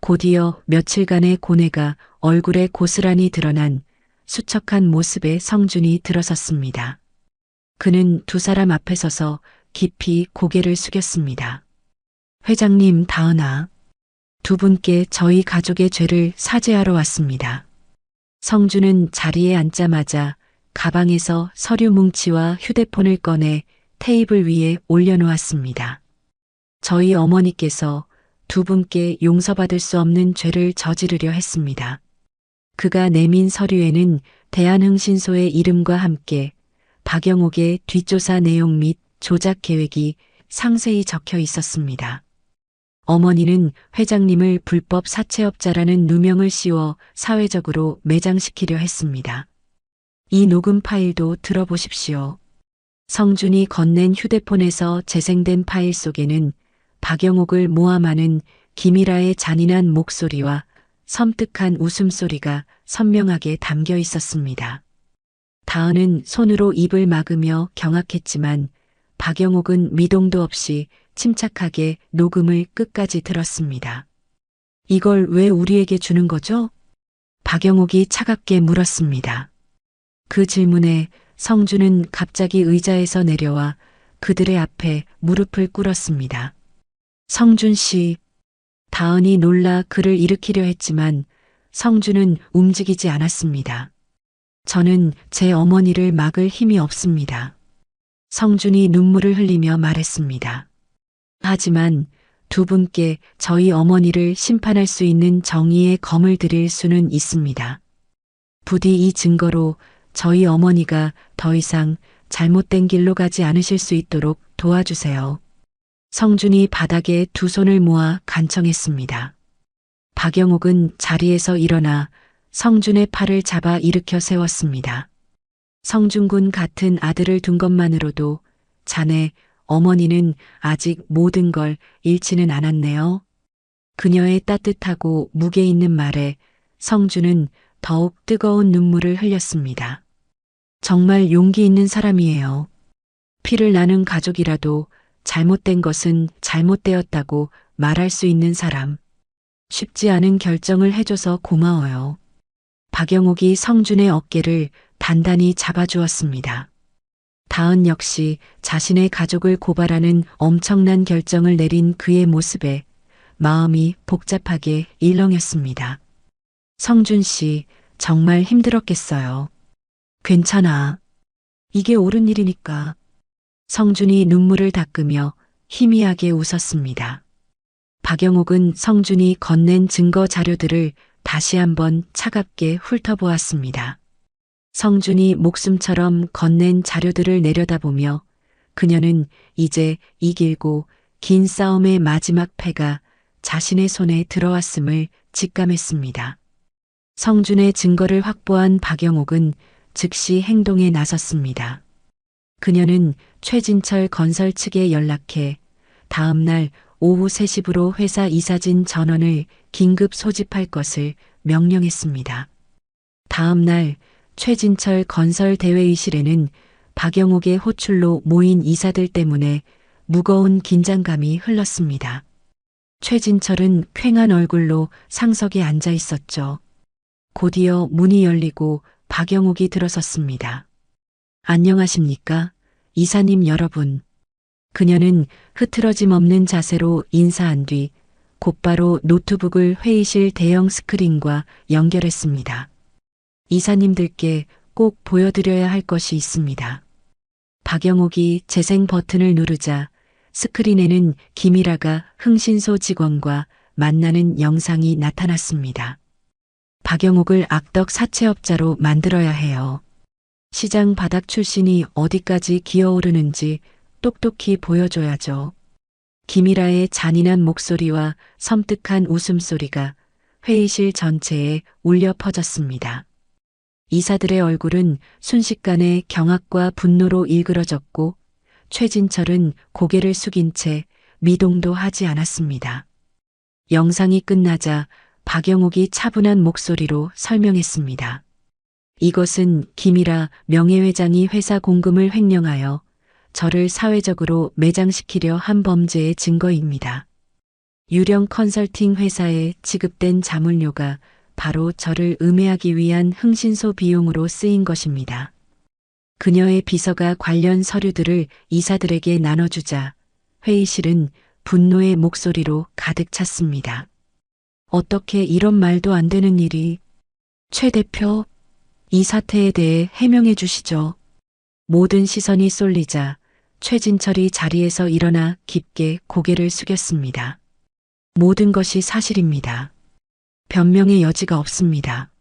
곧이어 며칠간의 고뇌가 얼굴에 고스란히 드러난 수척한 모습의 성준이 들어섰습니다. 그는 두 사람 앞에 서서 깊이 고개를 숙였습니다. 회장님, 다은아. 두 분께 저희 가족의 죄를 사죄하러 왔습니다. 성주는 자리에 앉자마자 가방에서 서류 뭉치와 휴대폰을 꺼내 테이블 위에 올려놓았습니다. 저희 어머니께서 두 분께 용서받을 수 없는 죄를 저지르려 했습니다. 그가 내민 서류에는 대한흥신소의 이름과 함께 박영옥의 뒷조사 내용 및 조작 계획이 상세히 적혀 있었습니다. 어머니는 회장님을 불법 사채업자라는 누명을 씌워 사회적으로 매장시키려 했습니다. 이 녹음 파일도 들어보십시오. 성준이 건넨 휴대폰에서 재생된 파일 속에는 박영옥을 모함하는 김일아의 잔인한 목소리와 섬뜩한 웃음소리가 선명하게 담겨 있었습니다. 다은은 손으로 입을 막으며 경악했지만 박영옥은 미동도 없이 침착하게 녹음을 끝까지 들었습니다. 이걸 왜 우리에게 주는 거죠? 박영옥이 차갑게 물었습니다. 그 질문에 성주는 갑자기 의자에서 내려와 그들의 앞에 무릎을 꿇었습니다. 성준 씨. 다은이 놀라 그를 일으키려 했지만 성주는 움직이지 않았습니다. 저는 제 어머니를 막을 힘이 없습니다. 성준이 눈물을 흘리며 말했습니다. 하지만 두 분께 저희 어머니를 심판할 수 있는 정의의 검을 드릴 수는 있습니다. 부디 이 증거로 저희 어머니가 더 이상 잘못된 길로 가지 않으실 수 있도록 도와주세요. 성준이 바닥에 두 손을 모아 간청했습니다. 박영옥은 자리에서 일어나 성준의 팔을 잡아 일으켜 세웠습니다. 성준군 같은 아들을 둔 것만으로도 자네 어머니는 아직 모든 걸 잃지는 않았네요. 그녀의 따뜻하고 무게 있는 말에 성준은 더욱 뜨거운 눈물을 흘렸습니다. 정말 용기 있는 사람이에요. 피를 나눈 가족이라도 잘못된 것은 잘못되었다고 말할 수 있는 사람. 쉽지 않은 결정을 해줘서 고마워요. 박영옥이 성준의 어깨를 단단히 잡아주었습니다. 다은 역시 자신의 가족을 고발하는 엄청난 결정을 내린 그의 모습에 마음이 복잡하게 일렁였습니다. 성준 씨, 정말 힘들었겠어요. 괜찮아. 이게 옳은 일이니까. 성준이 눈물을 닦으며 희미하게 웃었습니다. 박영옥은 성준이 건넨 증거 자료들을 다시 한번 차갑게 훑어보았습니다. 성준이 목숨처럼 건넨 자료들을 내려다보며 그녀는 이제 이 길고 긴 싸움의 마지막 패가 자신의 손에 들어왔음을 직감했습니다. 성준의 증거를 확보한 박영옥은 즉시 행동에 나섰습니다. 그녀는 최진철 건설 측에 연락해 다음 날 오후 3시부로 회사 이사진 전원을 긴급 소집할 것을 명령했습니다. 다음 날 최진철 건설 대회의실에는 박영옥의 호출로 모인 이사들 때문에 무거운 긴장감이 흘렀습니다. 최진철은 퀭한 얼굴로 상석에 앉아 있었죠. 곧이어 문이 열리고 박영옥이 들어섰습니다. 안녕하십니까? 이사님 여러분. 그녀는 흐트러짐 없는 자세로 인사한 뒤 곧바로 노트북을 회의실 대형 스크린과 연결했습니다. 이사님들께 꼭 보여드려야 할 것이 있습니다. 박영옥이 재생 버튼을 누르자 스크린에는 김일아가 흥신소 직원과 만나는 영상이 나타났습니다. 박영옥을 악덕 사채업자로 만들어야 해요. 시장 바닥 출신이 어디까지 기어오르는지 똑똑히 보여줘야죠. 김일아의 잔인한 목소리와 섬뜩한 웃음소리가 회의실 전체에 울려 퍼졌습니다. 이사들의 얼굴은 순식간에 경악과 분노로 일그러졌고 최진철은 고개를 숙인 채 미동도 하지 않았습니다. 영상이 끝나자 박영옥이 차분한 목소리로 설명했습니다. 이것은 김일아 명예회장이 회사 공금을 횡령하여 저를 사회적으로 매장시키려 한 범죄의 증거입니다. 유령 컨설팅 회사에 지급된 자문료가 바로 저를 음해하기 위한 흥신소 비용으로 쓰인 것입니다. 그녀의 비서가 관련 서류들을 이사들에게 나눠주자 회의실은 분노의 목소리로 가득 찼습니다. 어떻게 이런 말도 안 되는 일이. 최 대표, 이 사태에 대해 해명해 주시죠. 모든 시선이 쏠리자 최진철이 자리에서 일어나 깊게 고개를 숙였습니다. 모든 것이 사실입니다. 변명의 여지가 없습니다.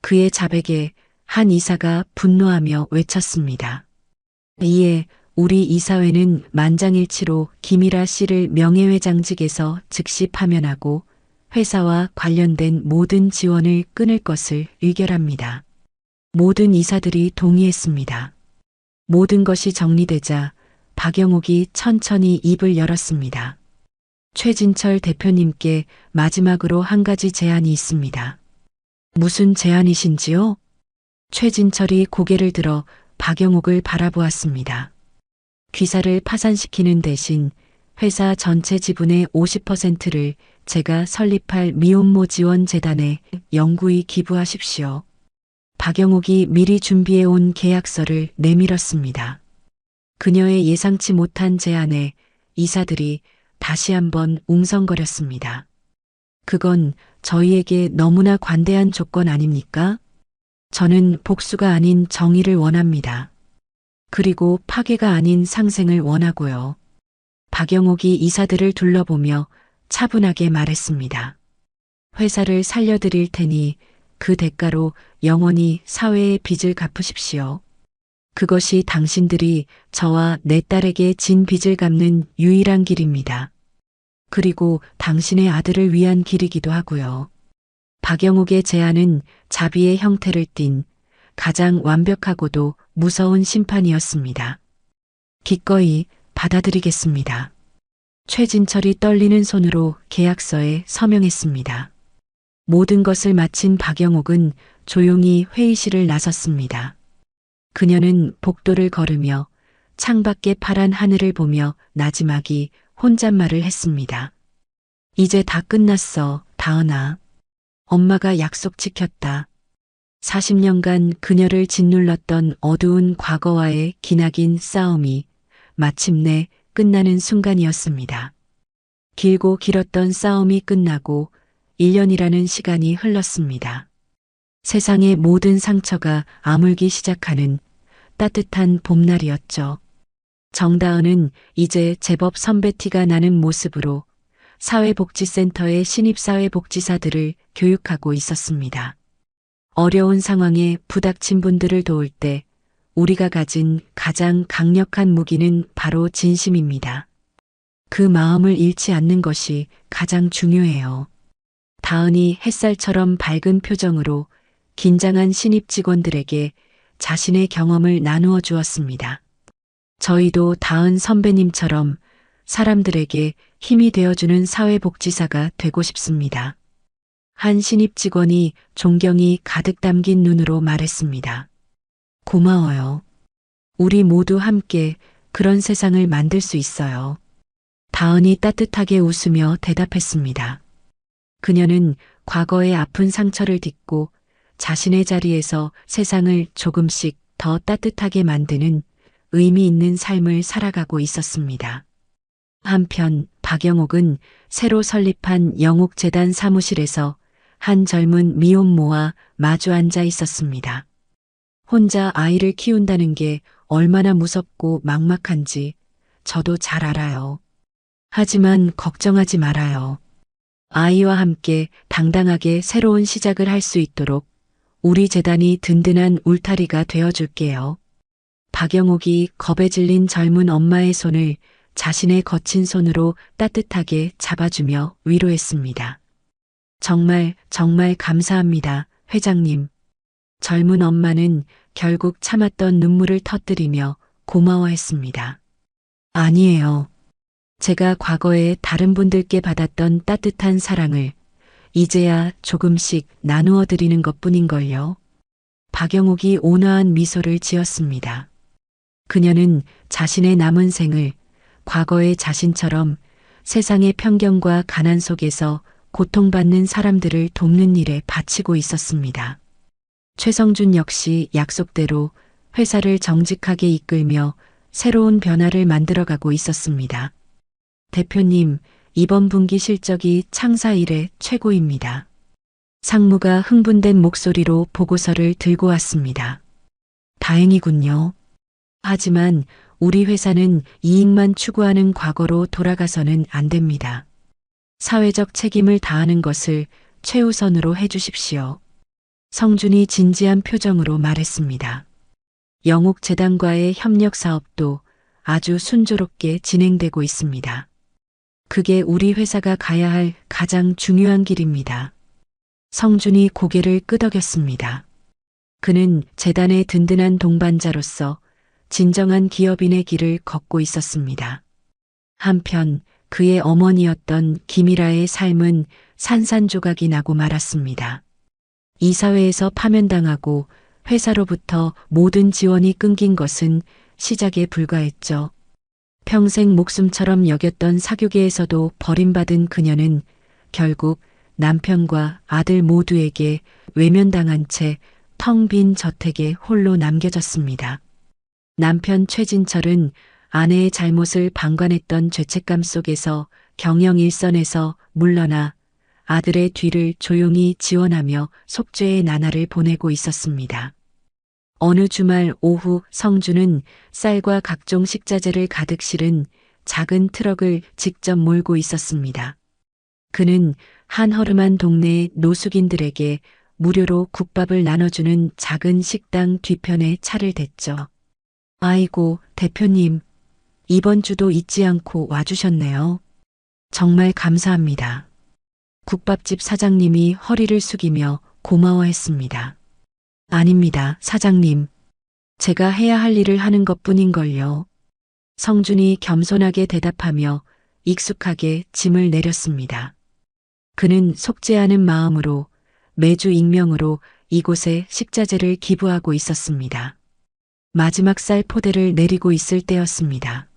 그의 자백에 한 이사가 분노하며 외쳤습니다. 이에 우리 이사회는 만장일치로 김일아 씨를 명예회장직에서 즉시 파면하고 회사와 관련된 모든 지원을 끊을 것을 의결합니다. 모든 이사들이 동의했습니다. 모든 것이 정리되자 박영옥이 천천히 입을 열었습니다. 최진철 대표님께 마지막으로 한 가지 제안이 있습니다. 무슨 제안이신지요? 최진철이 고개를 들어 박영옥을 바라보았습니다. 귀사를 파산시키는 대신 회사 전체 지분의 50%를 제가 설립할 미혼모 지원 재단에 영구히 기부하십시오. 박영옥이 미리 준비해온 계약서를 내밀었습니다. 그녀의 예상치 못한 제안에 이사들이 다시 한번 웅성거렸습니다. 그건 저희에게 너무나 관대한 조건 아닙니까? 저는 복수가 아닌 정의를 원합니다. 그리고 파괴가 아닌 상생을 원하고요. 박영옥이 이사들을 둘러보며 차분하게 말했습니다. 회사를 살려드릴 테니 그 대가로 영원히 사회의 빚을 갚으십시오. 그것이 당신들이 저와 내 딸에게 진 빚을 갚는 유일한 길입니다. 그리고 당신의 아들을 위한 길이기도 하고요. 박영옥의 제안은 자비의 형태를 띤 가장 완벽하고도 무서운 심판이었습니다. 기꺼이 받아들이겠습니다. 최진철이 떨리는 손으로 계약서에 서명했습니다. 모든 것을 마친 박영옥은 조용히 회의실을 나섰습니다. 그녀는 복도를 걸으며 창밖의 파란 하늘을 보며 나지막이 혼잣말을 했습니다. 이제 다 끝났어, 다은아. 엄마가 약속 지켰다. 40년간 그녀를 짓눌렀던 어두운 과거와의 기나긴 싸움이 마침내 끝나는 순간이었습니다. 길고 길었던 싸움이 끝나고 1년이라는 시간이 흘렀습니다. 세상의 모든 상처가 아물기 시작하는 따뜻한 봄날이었죠. 정다은은 이제 제법 선배 티가 나는 모습으로 사회복지센터의 신입사회복지사들을 교육하고 있었습니다. 어려운 상황에 부닥친 분들을 도울 때 우리가 가진 가장 강력한 무기는 바로 진심입니다. 그 마음을 잃지 않는 것이 가장 중요해요. 다은이 햇살처럼 밝은 표정으로 긴장한 신입 직원들에게 자신의 경험을 나누어 주었습니다. 저희도 다은 선배님처럼 사람들에게 힘이 되어주는 사회복지사가 되고 싶습니다. 한 신입 직원이 존경이 가득 담긴 눈으로 말했습니다. 고마워요. 우리 모두 함께 그런 세상을 만들 수 있어요. 다은이 따뜻하게 웃으며 대답했습니다. 그녀는 과거의 아픈 상처를 딛고 자신의 자리에서 세상을 조금씩 더 따뜻하게 만드는 의미 있는 삶을 살아가고 있었습니다. 한편 박영옥은 새로 설립한 영옥재단 사무실에서 한 젊은 미혼모와 마주 앉아 있었습니다. 혼자 아이를 키운다는 게 얼마나 무섭고 막막한지 저도 잘 알아요. 하지만 걱정하지 말아요. 아이와 함께 당당하게 새로운 시작을 할 수 있도록 우리 재단이 든든한 울타리가 되어줄게요. 박영옥이 겁에 질린 젊은 엄마의 손을 자신의 거친 손으로 따뜻하게 잡아주며 위로했습니다. 정말 감사합니다, 회장님. 젊은 엄마는 결국 참았던 눈물을 터뜨리며 고마워했습니다. 아니에요. 제가 과거에 다른 분들께 받았던 따뜻한 사랑을 이제야 조금씩 나누어 드리는 것뿐인걸요. 박영옥이 온화한 미소를 지었습니다. 그녀는 자신의 남은 생을 과거의 자신처럼 세상의 편견과 가난 속에서 고통받는 사람들을 돕는 일에 바치고 있었습니다. 최성준 역시 약속대로 회사를 정직하게 이끌며 새로운 변화를 만들어가고 있었습니다. 대표님, 이번 분기 실적이 창사 이래 최고입니다. 상무가 흥분된 목소리로 보고서를 들고 왔습니다. 다행이군요. 하지만 우리 회사는 이익만 추구하는 과거로 돌아가서는 안 됩니다. 사회적 책임을 다하는 것을 최우선으로 해주십시오. 성준이 진지한 표정으로 말했습니다. 영옥재단과의 협력 사업도 아주 순조롭게 진행되고 있습니다. 그게 우리 회사가 가야 할 가장 중요한 길입니다. 성준이 고개를 끄덕였습니다. 그는 재단의 든든한 동반자로서 진정한 기업인의 길을 걷고 있었습니다. 한편 그의 어머니였던 김이라의 삶은 산산조각이 나고 말았습니다. 이사회에서 파면당하고 회사로부터 모든 지원이 끊긴 것은 시작에 불과했죠. 평생 목숨처럼 여겼던 사교계에서도 버림받은 그녀는 결국 남편과 아들 모두에게 외면당한 채 텅 빈 저택에 홀로 남겨졌습니다. 남편 최진철은 아내의 잘못을 방관했던 죄책감 속에서 경영 일선에서 물러나 아들의 뒤를 조용히 지원하며 속죄의 나날을 보내고 있었습니다. 어느 주말 오후 성준은 쌀과 각종 식자재를 가득 실은 작은 트럭을 직접 몰고 있었습니다. 그는 한허름한 동네의 노숙인들에게 무료로 국밥을 나눠주는 작은 식당 뒤편에 차를 댔죠. 아이고, 대표님, 이번 주도 잊지 않고 와주셨네요. 정말 감사합니다. 국밥집 사장님이 허리를 숙이며 고마워했습니다. 아닙니다, 사장님. 제가 해야 할 일을 하는 것뿐인걸요. 성준이 겸손하게 대답하며 익숙하게 짐을 내렸습니다. 그는 속죄하는 마음으로 매주 익명으로 이곳에 식자재를 기부하고 있었습니다. 마지막 쌀 포대를 내리고 있을 때였습니다.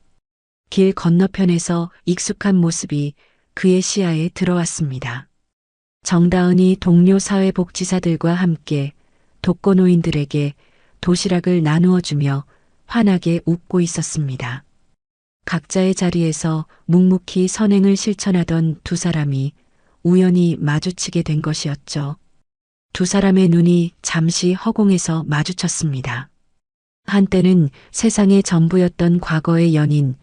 길 건너편에서 익숙한 모습이 그의 시야에 들어왔습니다. 정다은이 동료 사회복지사들과 함께 독거노인들에게 도시락을 나누어 주며 환하게 웃고 있었습니다. 각자의 자리에서 묵묵히 선행을 실천하던 두 사람이 우연히 마주치게 된 것이었죠. 두 사람의 눈이 잠시 허공에서 마주쳤습니다. 한때는 세상의 전부였던 과거의 연인,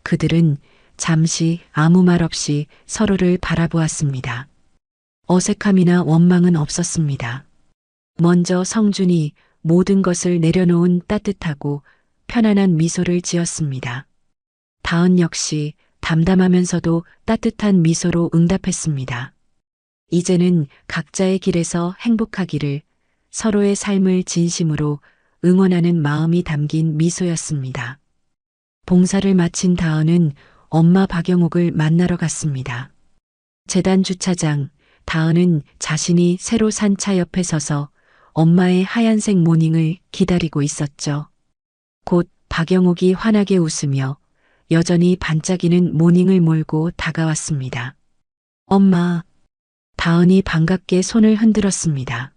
그들은 잠시 아무 말 없이 서로를 바라보았습니다. 어색함이나 원망은 없었습니다. 먼저 성준이 모든 것을 내려놓은 따뜻하고 편안한 미소를 지었습니다. 다은 역시 담담하면서도 따뜻한 미소로 응답했습니다. 이제는 각자의 길에서 행복하기를, 서로의 삶을 진심으로 응원하는 마음이 담긴 미소였습니다. 봉사를 마친 다은은 엄마 박영옥을 만나러 갔습니다. 재단 주차장, 다은은 자신이 새로 산 차 옆에 서서 엄마의 하얀색 모닝을 기다리고 있었죠. 곧 박영옥이 환하게 웃으며 여전히 반짝이는 모닝을 몰고 다가왔습니다. 엄마. 다은이 반갑게 손을 흔들었습니다.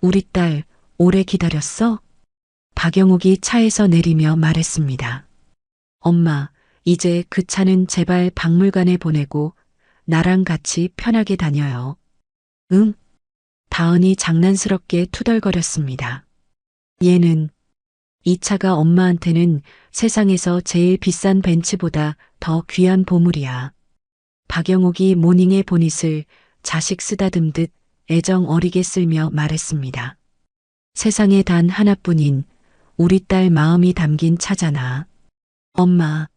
우리 딸 오래 기다렸어? 박영옥이 차에서 내리며 말했습니다. 엄마, 이제 그 차는 제발 박물관에 보내고 나랑 같이 편하게 다녀요. 응? 다은이 장난스럽게 투덜거렸습니다. 얘는 이 차가 엄마한테는 세상에서 제일 비싼 벤츠보다 더 귀한 보물이야. 박영옥이 모닝의 보닛을 자식 쓰다듬듯 애정 어리게 쓸며 말했습니다. 세상에 단 하나뿐인 우리 딸 마음이 담긴 차잖아. 엄마.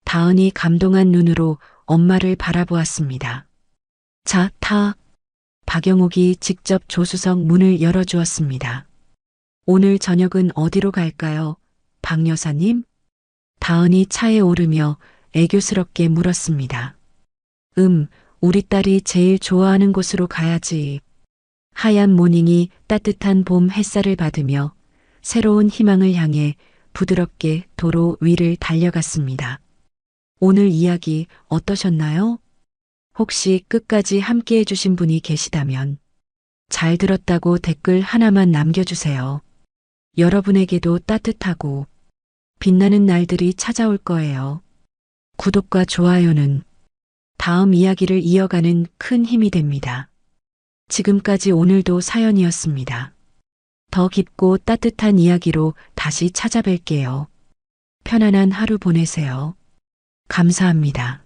다은이 감동한 눈으로 엄마를 바라보았습니다. 자, 타. 박영옥이 직접 조수석 문을 열어주었습니다. 오늘 저녁은 어디로 갈까요, 박 여사님? 다은이 차에 오르며 애교스럽게 물었습니다. 우리 딸이 제일 좋아하는 곳으로 가야지. 하얀 모닝이 따뜻한 봄 햇살을 받으며 새로운 희망을 향해 부드럽게 도로 위를 달려갔습니다. 오늘 이야기 어떠셨나요? 혹시 끝까지 함께 해주신 분이 계시다면 잘 들었다고 댓글 하나만 남겨주세요. 여러분에게도 따뜻하고 빛나는 날들이 찾아올 거예요. 구독과 좋아요는 다음 이야기를 이어가는 큰 힘이 됩니다. 지금까지 오늘도 사연이었습니다. 더 깊고 따뜻한 이야기로 다시 찾아뵐게요. 편안한 하루 보내세요. 감사합니다.